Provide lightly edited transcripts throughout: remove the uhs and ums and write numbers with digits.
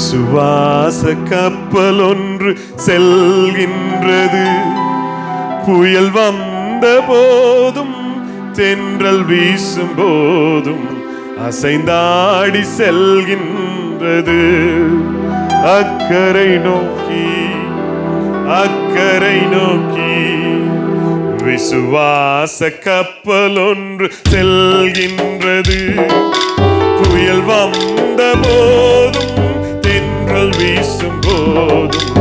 விசுவாச கப்பல் ஒன்று செல்கின்றது. புயல் வந்த போதும் தென்றல் வீசும் போதும் அசைந்தாடி செல்கின்றது. அக்கரை நோக்கி அக்கரை நோக்கி விசுவாச கப்பல் ஒன்று செல்கின்றது. புயல் வந்த போதும் தென்றல் வீசும் போதும்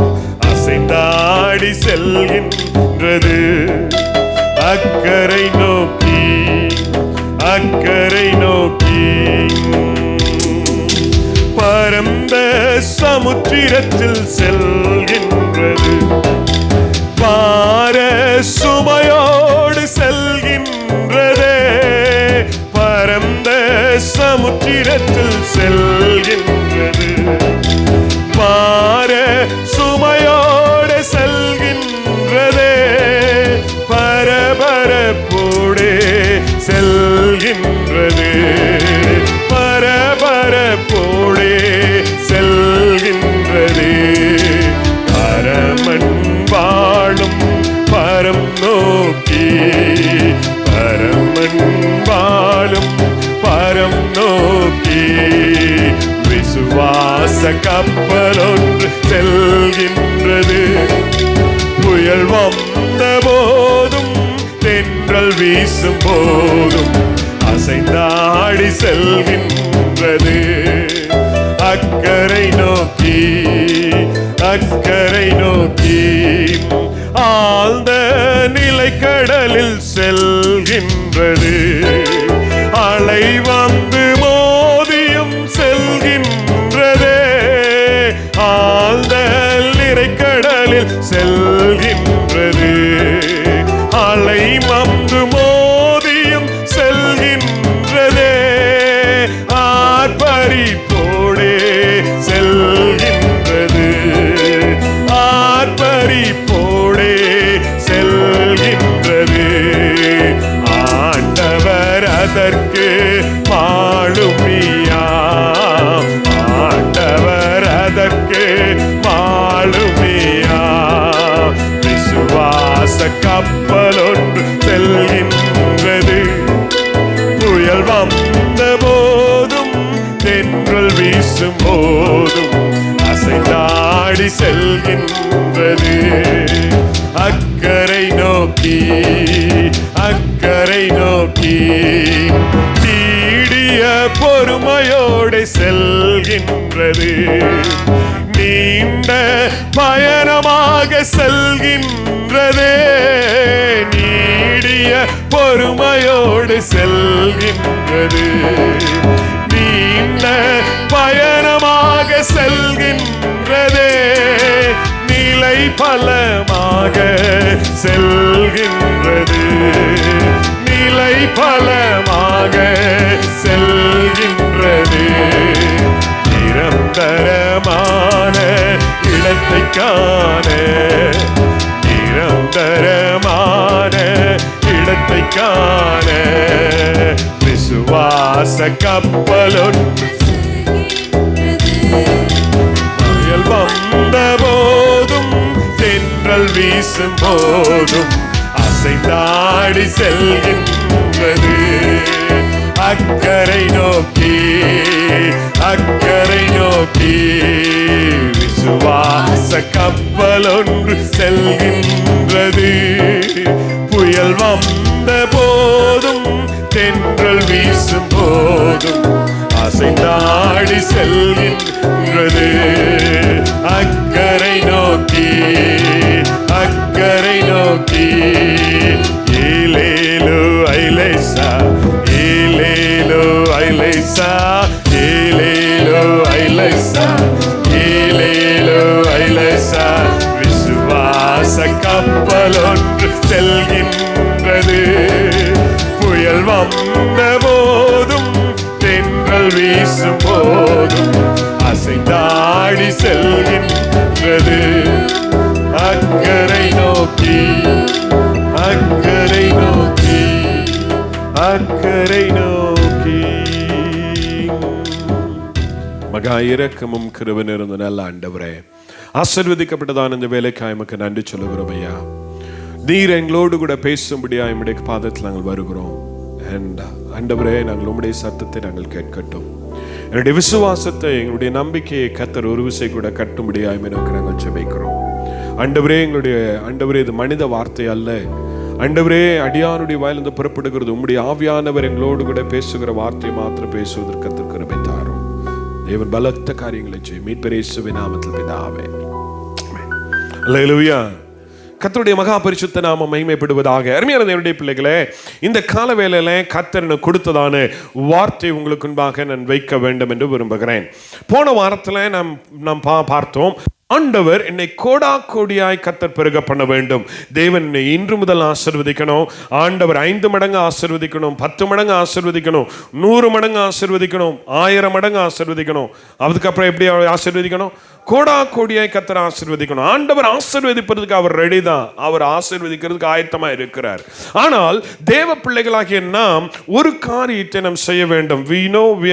அசைந்தாடி செல்கின்றது. அக்கரை நோக்கி அக்கரை நோக்கி பரந்த சமுத்திரத்தில் செல்கின்றது. பார சுமையோடு செல்கின்றதே. பரந்த சமுத்திரத்தில் செல்கின்றது. பார சுமையோடு செல்கின்றதே. பரபரப்போடு செல்கின்றது. பரபரப்போடு செல்கின்றது. பரமன் வாழும் பரம் நோக்கி பரமன் வாழும் பரம் நோக்கி விசுவாச கப்பல் ஒன்று செல்கின்றது. புயல் வந்த போதும் தென்றல் வீசும் போதும் அசைந்தாடி செல்கின்றது. அக்கரை நோக்கி அக்கரை நோக்கி ஆழ்ந்த நிலைக்கடலில் செல்கின்றது. அலை வந்து மோதியும் செல்கின்றதே. ஆழ்ந்த நிலைக்கடலில் செல்கின்றது. அலை வந்து மோதியும் செல்கின்றதே. ஆர்ப்பரிப்போடே செல்கின்றது. ஆர்ப்பரிப்போடே செல்கின்றது. ஆண்டவர் அதற்கு மாலுமியா. ஆண்டவர் அதற்கு மாலுமியா. விசுவாச கப்பல் ஒன்று செல்கின்றது. புயல் வந்த போதும் தென்றல் வீசும் போதும் அசைந்தாடி செல்கின்றது. அக்கரை நோக்கி அக்கரை நோக்கி நீடிய பொறுமையோடு செல்கின்றது. நீண்ட பயணமாக செல்கின்றதே. நீடிய பொறுமையோடு செல்கின்றது. நீண்ட பயணமாக செல்கின்றதே. நிலை பலமாக செல்கின்றது. நிலை பலமாக செல்கின்றது. நிரந்தரமான இடத்தை காண நிரந்தரமான இடத்தை காண விசுவாச கப்பல் ஒன்று புயல் வந்த போதும் தென்றல் வீசும் போதும் அசைந்தாடி செல்கின்றது. அக்கரை நோக்கி அக்கரை நோக்கி விசுவாச கப்பல் ஒன்று செல்கின்றது. புயல் வந்த போதும் தென்றல் வீசும் போதும் அசைந்தாடி செல்கின்றது. அக்கரை நோக்கி அக்கரை நோக்கி ஏலேலோ ஐலேசா ஏலேலோ ஐலேசா ஏலேலோ ஐலேசா ஏலேலோ ஐலேசா. விசுவாச கப்பல் ஒன்று செல்கின்றது. புயல் வந்த போதும் தென்றல் வீசும் போதும் அசைந்தாடி செல்கின்றது. அக்கரை நோக்கி அக்கரை நோக்கி அக்கரை நோக்கி மகா இரக்கமும் கிருபை நிறைந்த நல்ல ஆண்டவரே, ஆசீர்வதிக்கப்பட்டதான இந்த வேலைக்காய் எமக்கு நன்றி சொல்லுகிறோம் ஐயா. நீர் எங்களோடு கூட பேசும்படியா எம்முடைய பாதத்தில் நாங்கள் வருகிறோம். ஆண்டவரே, நாங்கள் உம்முடைய சத்தத்தை நாங்கள் கேட்கட்டும். என்னுடைய விசுவாசத்தை, எங்களுடைய நம்பிக்கையை கர்த்தர் ஒரு விசை கூட கட்டும்படியாய் நோக்கி நாங்கள் ஜெபிக்கிறோம். ஆண்டவரே, ஆண்டவரே, இது மனித வார்த்தை அல்ல. ஆண்டவரே, அடியானுடைய வாயிலிருந்து புறப்படுகிறது உம்முடைய ஆவியானவர் எங்களோடு கூட பேசுகிற வார்த்தையை மாத்திரம் பேசுவதற்கு கர்த்தர் கிருபை தாரும். தேவன் பலத்த காரியங்களை செய்யும். மீட்பர் இயேசுவின் நாமத்தில் பிதாவே. அல்லேலூயா. கர்த்தருடைய மகா பரிசுத்த நாமம் மகிமைப்படுவதாக. அருமையான தேவனுடைய பிள்ளைகளே, இந்த கால வேளையில கர்த்தர் எனக்கு கொடுத்ததான வார்த்தை உங்களுக்கு முன்பாக நான் வைக்க வேண்டும் என்று விரும்புகிறேன். போன வாரத்தில் நாம் பார்த்தோம், ஆண்டவர் என்னை கோடா கோடியாய் கர்த்தர் பெருக பண்ண வேண்டும். தேவன் என்னை இன்று முதல் ஆசீர்வதிக்கணும். ஆண்டவர் 5 மடங்கு ஆசீர்வதிக்கணும், 10 மடங்கு ஆசீர்வதிக்கணும், 100 மடங்கு ஆசீர்வதிக்கணும், 1000 மடங்கு ஆசீர்வதிக்கணும். அதுக்கப்புறம் எப்படி ஆசீர்வதிக்கணும்? கோடா கோடியாய் கர்த்தர் ஆசீர்வதிக்கணும். ஆண்டவர் ஆசீர்வதிப்பதற்கு அவர் ரெடி தான். அவர் ஆசீர்வதிக்கிறதுக்கு ஆயத்தமாக இருக்கிறார். ஆனால் தேவ பிள்ளைகளாகிய நாம் ஒரு காரியத்தை நாம் செய்ய வேண்டும். We know we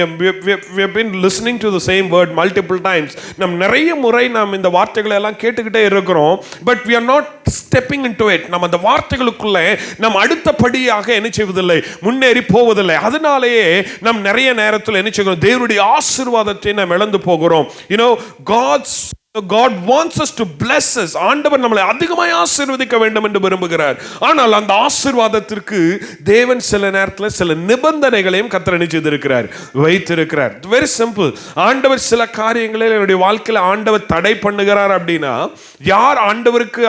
have been listening to the same word multiple times. நாம் நிறைய முறை நாம் இந்த வார்த்தைகளை எல்லாம் கேட்டுக்கிட்டே இருக்கிறோம். But we are not stepping into it. நாம் அந்த வார்த்தைகளுக்குள்ளே நாம் அடுத்தபடியாக என்ன செய்வதில்லை, முன்னேறி போவதில்லை. அதனாலேயே நாம் நிறைய நேரத்தில் என்ன செய்கிறோம், தேவனுடைய ஆசீர்வாதத்தை நாம் இழந்து போகிறோம். You know, God wants us to bless us. ஆண்டவர் நம்மளை அதிகமாய் ஆசீர்வதிக்க வேண்டும் என்று விரும்புகிறார். ஆனால் அந்த ஆசீர்வாதத்திற்கு தேவன் சில நேரத்தில் சில நிபந்தனைகளையும் கர்த்தர் செய்திருக்கிறார், வைத்திருக்கிறார். Very simple. ஆண்டவர் சில காரியங்களில் என்னுடைய வாழ்க்கையில் ஆண்டவர் தடை பண்ணுகிறார் அப்படின்னா, யார் ஆண்டவருக்கு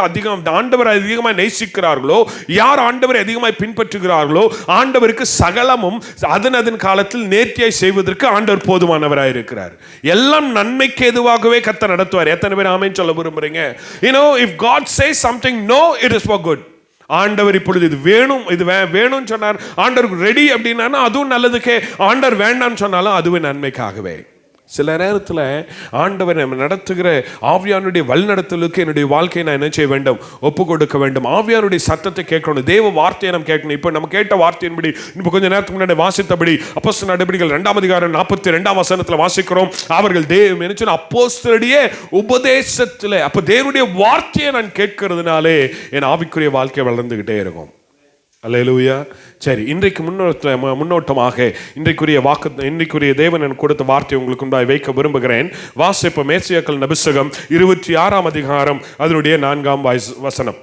ஆண்டவர் அதிகமாக நேசிக்கிறார்களோ, யார் ஆண்டவரை அதிகமாய் பின்பற்றுகிறார்களோ, ஆண்டவருக்கு சகலமும் அதன் காலத்தில் நேர்த்தியாய் செய்வதற்கு ஆண்டவர் போதுமானவராய் இருக்கிறார். எல்லாம் நன்மைக்கு எதுவாகவே கர்த்தர் நடத்துவார். எத்தனை பேர் ஆமென் சொல்ல விரும்புறீங்க? You know, if God says something, no, it is for good. ஆண்டவர் இப்பொழுது இது வேணும், இது வேணும்னு சொன்னார், ஆண்டவருக்கு ரெடி அப்படின்னா அதுவும் நல்லதுக்கே. ஆண்டவர் வேண்டாம்னு சொன்னாலும் அதுவும் நன்மைக்காகவே. சில நேரத்தில் ஆண்டவர் நம்ம நடத்துகிற ஆவியானுடைய வழிநடத்தலுக்கு என்னுடைய வாழ்க்கையை நான் என்ன செய்ய வேண்டும், ஒப்பு கொடுக்க வேண்டும். ஆவியானுடைய சத்தத்தை கேட்கணும், தேவ வார்த்தையை நம்ம கேட்கணும். இப்போ நம்ம கேட்ட வார்த்தையின்படி, இப்போ கொஞ்சம் நேரத்துக்கு முன்னாடி வாசித்தபடி அப்போஸ்தலர் நடபடிகள் 2ஆம் அதிகாரம் 42ஆம் வசனத்தில் வாசிக்கிறோம். அவர்கள் அப்போஸ்தலருடைய உபதேசத்தில், அப்போ தேவனுடைய வார்த்தையை நான் கேட்கறதுனாலே என் ஆவிக்குரிய வாழ்க்கை வளர்ந்துகிட்டே இருக்கும். அல்லேலூயா. சரி, இன்றைக்கு முன்னோட்டமாக இன்றைக்குரிய தேவன் எனக்கு கொடுத்த வார்த்தை உங்களுக்கு முன்பாக வைக்க விரும்புகிறேன். வாசிப்போம். மேசியாக்கள் புத்தகம் 26ஆம் அதிகாரம் அதனுடைய 4ஆம் வசனம்.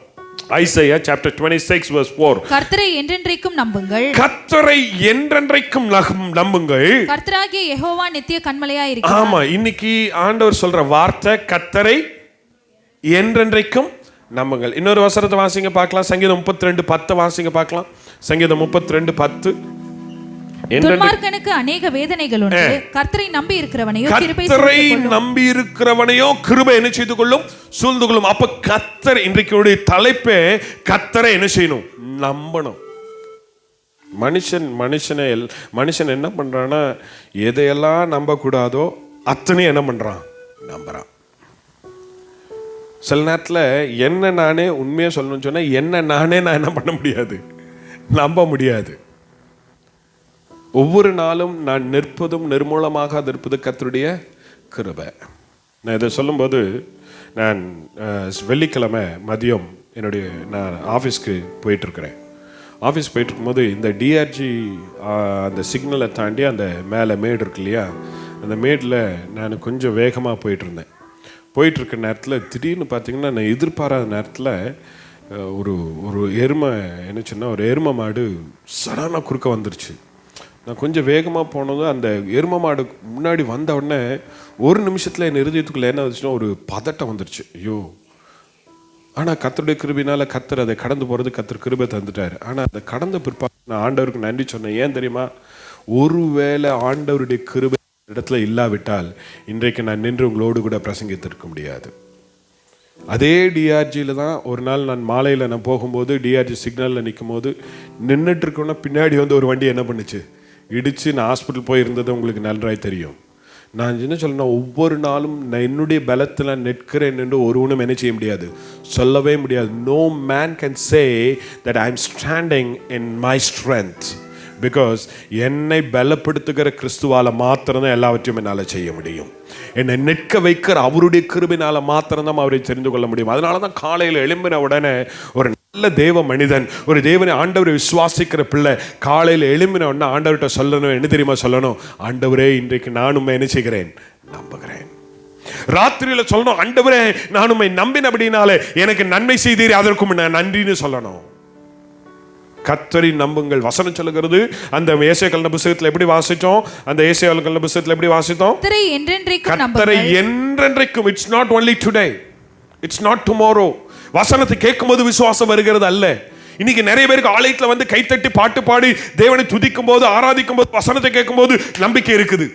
Isaiah chapter 26 verse 4. கர்த்தரை என்றென்றைக்கும் நம்புங்கள். கர்த்தரை என்றென்றைக்கும் நம்புங்கள். கர்த்தராகிய யெகோவா நித்திய கன்மலையாய் இருக்கிறார். ஆமா, இன்னைக்கு ஆண்டவர் சொல்ற வார்த்தை கர்த்தரை என்றென்றைக்கும் நம்புங்கள். இன்னொரு வசனத்தை வாசிங்க பார்க்கலாம். சங்கீதம் 32:10 வாசிங்க பார்க்கலாம். சங்கீதம் 32:10. துன்மார்க்கனுக்கு अनेक வேதனைகள் உண்டு, கர்த்தரை நம்பி இருக்கிறவனையோ கிருபை என்ன செய்து கொள்ளும், சூழ்ந்து கொள்ளும். அப்ப கர்த்தர், இன்றைக்கு தலைப்பே கர்த்தரை என்ன செய்யணும், நம்பணும். மனுஷன் என்ன பண்றான்னா, எதையெல்லாம் நம்ப கூடாதோ அத்தனை என்ன பண்றான், நம்புறான். சில நேரத்தில் என்ன நானே உண்மையாக சொல்லணும்னு சொன்னால், என்ன நானே நான் என்ன பண்ண முடியாது, நம்ப முடியாது. ஒவ்வொரு நாளும் நான் நிற்பதும் நிர்மூலமாக இருப்பது கர்த்தருடைய கிருபை. நான் இதை சொல்லும்போது, நான் வெள்ளிக்கிழமை மதியம் நான் ஆஃபீஸ்க்கு போயிட்டுருக்கிறேன். ஆஃபீஸ் போயிட்டுருக்கும்போது இந்த டிஆர்ஜி அந்த சிக்னலை தாண்டி அந்த மேலே மேடு இருக்கு இல்லையா, அந்த மேடில் நான் கொஞ்சம் வேகமாக போயிட்டுருந்தேன். போயிட்டுருக்க நேரத்தில் திடீர்னு பார்த்தீங்கன்னா, நான் எதிர்பாராத நேரத்தில் ஒரு எருமை என்ன சொன்னால், ஒரு எருமை மாடு சடனாக குறுக்க வந்துருச்சு. நான் கொஞ்சம் வேகமாக போனதும் அந்த எருமை மாடு முன்னாடி வந்த உடனே ஒரு நிமிஷத்தில் என் இருதயத்துக்குள்ளே என்ன வந்துச்சுன்னா, ஒரு பதட்டம் வந்துருச்சு. ஐயோ! ஆனால் கர்த்தருடைய கிருபையினால் கர்த்தர் அதை கடந்து போகிறது கர்த்தர் கிருபை தந்துட்டார். ஆனால் அதை கடந்த பிற்பாடு நான் ஆண்டவருக்கு நன்றி சொன்னேன். ஏன் தெரியுமா? ஒருவேளை ஆண்டவருடைய கிருபை இடத்துல இல்லாவிட்டால் இன்றைக்கு நான் நின்று உங்களோடு கூட பிரசங்கித்திருக்க முடியாது. அதே டிஆர்ஜியில் தான் ஒரு நாள் நான் மாலையில் நான் போகும்போது டிஆர்ஜி சிக்னலில் நிற்கும் போது நின்றுட்டு இருக்கோன்னா பின்னாடி வந்து ஒரு வண்டி என்ன பண்ணுச்சு, இடித்து நான் ஹாஸ்பிட்டல் போயிருந்தது உங்களுக்கு நன்றாய் தெரியும். நான் என்ன சொல்லணும், ஒவ்வொரு நாளும் நான் என்னுடைய பலத்தில் நிற்கிறேன் என்று ஒருவனும் என்ன செய்ய முடியாது, சொல்லவே முடியாது. No man can say that I am standing in my strength, because என்னை பலப்படுத்துகிற கிறிஸ்துவால மாத்திரம்தான் எல்லாவற்றையும் என்னால் செய்ய முடியும். என்னை நிற்க வைக்கிற அவருடைய கிருபையினால மாத்திரம்தான் அவரை தெரிந்து கொள்ள முடியும். அதனால தான் காலையில் எழும்பின உடனே ஒரு நல்ல தேவ மனிதன், ஒரு தேவனை ஆண்டவரை விசுவாசிக்கிற பிள்ளை காலையில் எழும்பின உடனே ஆண்டவர்கிட்ட சொல்லணும். என்ன தெரியுமா சொல்லணும்? ஆண்டவரே, இன்றைக்கு நான் உண்மை என்ன செய்கிறேன்? நம்புகிறேன். ராத்திரியில சொல்லணும், ஆண்டவரே, நான் உண்மை நம்பினபடினாலே எனக்கு நன்மை செய்தீர், அதற்கும் நான் நன்றின்னு சொல்லணும். கர்த்தரை நம்புங்கள். வசனம் சொல்லுகிறது, அந்த ஏசாயா புத்தகத்தில் எப்படி வாசித்தோம்? அந்த ஏசாயா புத்தகத்தில் எப்படி வாசித்தோம்? கர்த்தரை என்றென்றைக்கும். It's not only today, it's not tomorrow. வசனத்தை கேட்கும்போது விசுவாசம் வருகிறது அல்ல. இன்னைக்கு நிறைய பேருக்கு ஆலயத்தில் வந்து கைத்தட்டி பாட்டு பாடி தேவனை துதிக்கும் போது, ஆராதிக்கும் போது, வசனத்தை கேட்கும் போது நம்பிக்கை இருக்குது.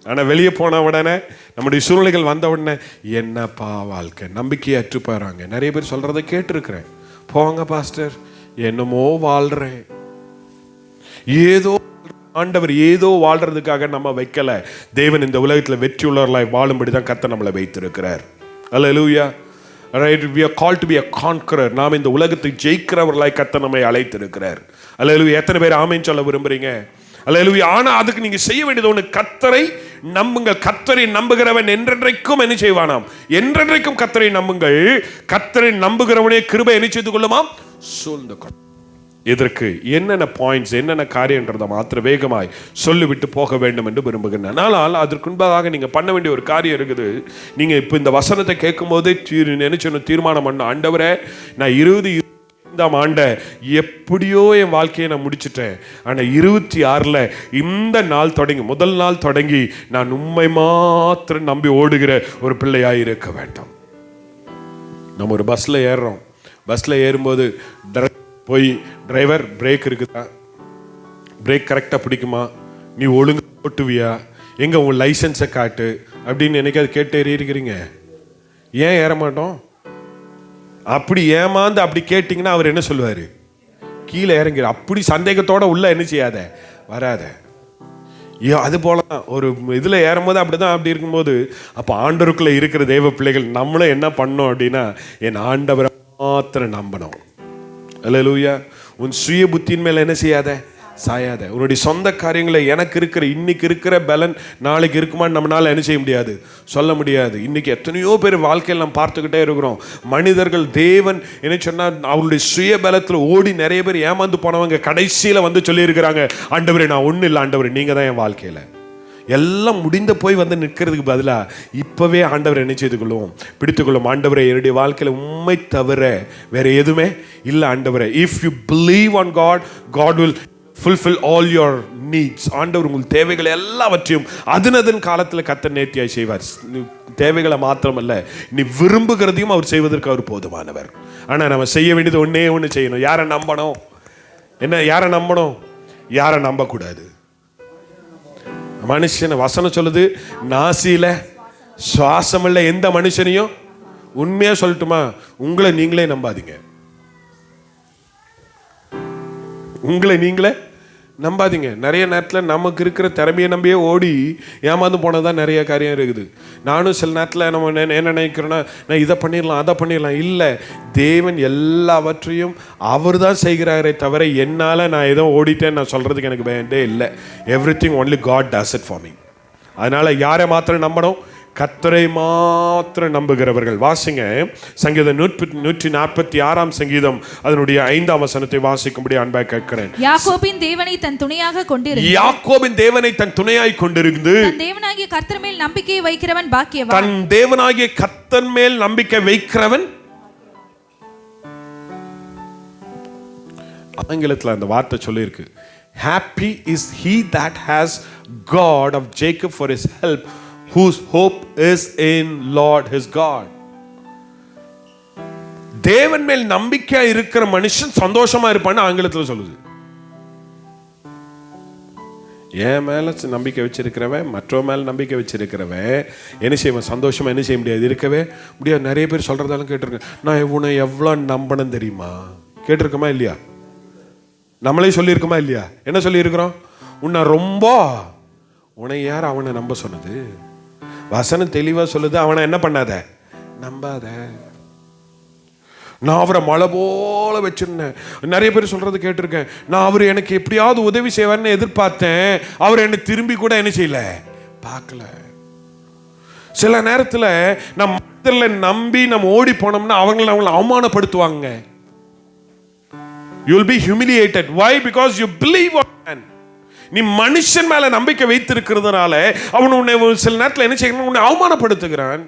ஆனால் வெளியே போன உடனே, நம்முடைய சூழ்நிலைகள் வந்த உடனே, என்னப்பா வாழ்க்கை, நம்பிக்கையை அற்று போறாங்க. நிறைய பேர் சொல்றதை கேட்டிருக்கிறேன். போங்க பாஸ்டர், என்னமோ வாழ்றேன், ஏதோ ஆண்டவர் ஏதோ வாழ்றதுக்காக நம்ம வைக்கல. தேவன் இந்த உலகத்தில் வெற்றியுள்ளவர்களாய் வாழும்படி தான் கர்த்தர் நம்மளை வைத்திருக்கிறார். அல்லேலூயா. Right, we are called to be a conqueror. நாம் இந்த உலகத்தை ஜெயிக்கிறவர்களாய் கர்த்தர் நம்மை அழைத்திருக்கிறார். அல்லேலூயா. எத்தனை பேர் ஆமென் சொல்ல விரும்புறீங்க? அல்லேலூயா. ஆனா அதுக்கு நீங்க செய்ய வேண்டியது ஒன்று, கர்த்தரை நம்புங்கள். கர்த்தரை நம்புகிறவன் என்றென்றைக்கும் என்ன செய்வானாம்? என்றென்றைக்கும் கர்த்தரை நம்புங்கள். கர்த்தரை நம்புகிறவனே கிருபை என்ன செய்து கொள்ளுமாம்? சூழ்ந்து கொள். இதற்கு என்னென்ன பாயிண்ட்ஸ், என்னென்ன காரியன்றதை மாத்திர வேகமாய் சொல்லிவிட்டு போக வேண்டும் என்று விரும்புகிறேன். ஆனால் அதற்கு முன்பதாக நீங்கள் பண்ண வேண்டிய ஒரு காரியம் இருக்குது. நீங்கள் இப்போ இந்த வசனத்தை கேட்கும் போதே நினைச்சணும், தீர்மானம் பண்ண, ஆண்டவரே, நான் 25ஆம் ஆண்டை எப்படியோ என் வாழ்க்கையை நான் முடிச்சுட்டேன். ஆனால் 26ல் இந்த நாள் தொடங்கி, முதல் நாள் தொடங்கி நான் உண்மை மாத்திரம் நம்பி ஓடுகிற ஒரு பிள்ளையாக இருக்க வேண்டும். நம்ம ஒரு பஸ்ஸில் ஏறுறோம். பஸ்ஸில் ஏறும்போது போய், டிரைவர் பிரேக் இருக்குதா, பிரேக் கரெக்டாக பிடிக்குமா, நீ ஒழுங்கு ஓட்டுவியா, எங்கே உன் லைசன்ஸை காட்டு அப்படின்னு என்னைக்காவது கேட்டு ஏறியிருக்கிறீங்க? ஏன் ஏற மாட்டோம்? அப்படி ஏமாந்து அப்படி கேட்டிங்கன்னா அவர் என்ன சொல்லுவார்? கீழே இறங்கிற. அப்படி சந்தேகத்தோட உள்ள என்ன செய்யாத, வராத. அது போல தான் ஒரு இதில் ஏறும்போது அப்படி தான். அப்படி இருக்கும்போது அப்போ ஆண்டவருக்குள்ளே இருக்கிற தெய்வ பிள்ளைகள் நம்மளும் என்ன பண்ணோம் அப்படின்னா, என் ஆண்டவரை மாத்திரம் நம்பணும். அல்லேலூயா. உன் சுய புத்தியின் மேல என்ன செய்யாத, சாயாத. உன்னுடைய சொந்த காரியங்களை, எனக்கு இருக்கிற இன்னைக்கு இருக்கிற பலன் நாளைக்கு இருக்குமான்னு நம்மளால என்ன செய்ய முடியாது, சொல்ல முடியாது. இன்னைக்கு எத்தனையோ பேர் வாழ்க்கையில் நம்ம பார்த்துக்கிட்டே இருக்கிறோம். மனிதர்கள், தேவன் என்ன சொன்னால் அவருடைய சுய பலத்தில் ஓடி நிறைய பேர் ஏமாந்து போனவங்க கடைசியில் வந்து சொல்லியிருக்கிறாங்க, ஆண்டவரே நான் ஒன்றும் இல்லை, ஆண்டவரே நீங்கள் தான் என் வாழ்க்கையில். எல்லாம் முடிந்த போய் வந்து நிற்கிறதுக்கு பதிலாக இப்போவே ஆண்டவரை என்ன செய்து கொள்வோம், பிடித்துக்கொள்ளும். ஆண்டவரை, என்னுடைய வாழ்க்கையில் உண்மை தவிர வேற எதுவுமே இல்லை ஆண்டவரை. If you believe on God, God will fulfill all your needs. ஆண்டவர் உங்கள் தேவைகளை எல்லாவற்றையும் அதன் காலத்தில் கர்த்தர் நேர்த்தியாய் செய்வார். தேவைகளை மாத்திரமல்ல, நீ விரும்புகிறதையும் அவர் செய்வதற்கு அவர் போதுமானவர். ஆனால் நம்ம செய்ய வேண்டியது ஒன்னே ஒன்று செய்யணும். யாரை நம்பணும்? என்ன, யாரை நம்பணும்? யாரை நம்பக்கூடாது? மனுஷனை வசனம் சொல்லுது, நாசியில சுவாசம் இல்லை எந்த மனுஷனையும். உண்மையா சொல்லட்டுமா, உங்களை நீங்களே நம்பாதீங்க. உங்களை நீங்களே நம்பாதீங்க. நிறைய நேரத்தில் நமக்கு இருக்கிற திறமையை நம்பியே ஓடி ஏமாந்து போனதான் நிறைய காரியம் இருக்குது. நானும் சில நேரத்தில் நம்ம என்ன நினைக்கிறோன்னா, நான் இதை பண்ணிடலாம், அதை பண்ணிடலாம். இல்லை, தேவன் எல்லாவற்றையும் அவர் தான் செய்கிறாரே தவிர என்னால் நான் ஏதோ ஓடிட்டேன்னு நான் சொல்கிறதுக்கு எனக்கு வேண்டே இல்லை. Everything only God does it for me. அதனால் யாரை மாத்திரம் நம்பணும்? கர்த்தரை மாத்திரம் நம்புகிறவர்கள். வாசிங்க சங்கீதம் 146 சங்கீதம் அதனுடைய 5ஆம் வசனத்தை வாசிக்கும்படி அன்பாய் கேட்கிறேன். யாக்கோபின் தேவனை தன் துணையாக கொண்டிருந்து, யாக்கோபின் தேவனை தன் துணையாய் கொண்டிருந்து, தன் தேவனாகிய கர்த்தர் மேல் நம்பிக்கை வைக்கிறவன் பாக்கியவான். தன் தேவனாகிய கர்த்தர் மேல் நம்பிக்கை வைக்கிறவன். ஆங்கிலத்தில் அந்த வார்த்தை சொல்லியிருக்கு, happy is he that has God of Jacob for his help, whose hope is in Lord his God. தேவன் மேல் நம்பிக்கையா இருக்கிற மனுஷன் சந்தோஷமா இருப்பான்னு ஆங்கிலத்தில் சொல்லுது. என் மேல நம்பிக்கை வச்சிருக்கிறவன், மற்றவன் மேல நம்பிக்கை வச்சிருக்கிறவன் என்ன செய்வேன்? சந்தோஷமா என்ன செய்ய முடியாது, இருக்கவே முடியாது. நிறைய பேர் சொல்றதாலும் கேட்டிருக்கேன், நான் உன்னை எவ்வளோ நம்பணும் தெரியுமா? கேட்டிருக்கோமா இல்லையா? நம்மளே சொல்லியிருக்கோமா இல்லையா? என்ன சொல்லியிருக்கிறோம்? உன்னை ரொம்ப, உன்னை யார் அவனை நம்ப சொன்னது? வசனம் தெளிவா சொல்லுது, அவனை என்ன பண்ணாத, நம்பாத. நான் அவரை மழை போல வச்சிருந்தேன். நிறைய பேர் சொல்றது கேட்டிருக்கேன். நான் அவர் எனக்கு எப்படியாவது உதவி செய்வார்னு எதிர்பார்த்தேன். அவர் என்னை திரும்பி கூட என்ன செய்யல, பார்க்கல. சில நேரத்தில் நம்ம மனிதர்களை நம்பி நம்ம ஓடி போனோம்னா அவங்களை அவமானப்படுத்துவாங்க. You will be humiliated. Why? Because you believe on man. நீ மனுஷன் மேல நம்பிக்கை வைத்திருக்கிறதுனால அவன் உன்னை சில நேரத்தில் என்ன செய்யணும், உன்னை அவமானப்படுத்துகிறான்.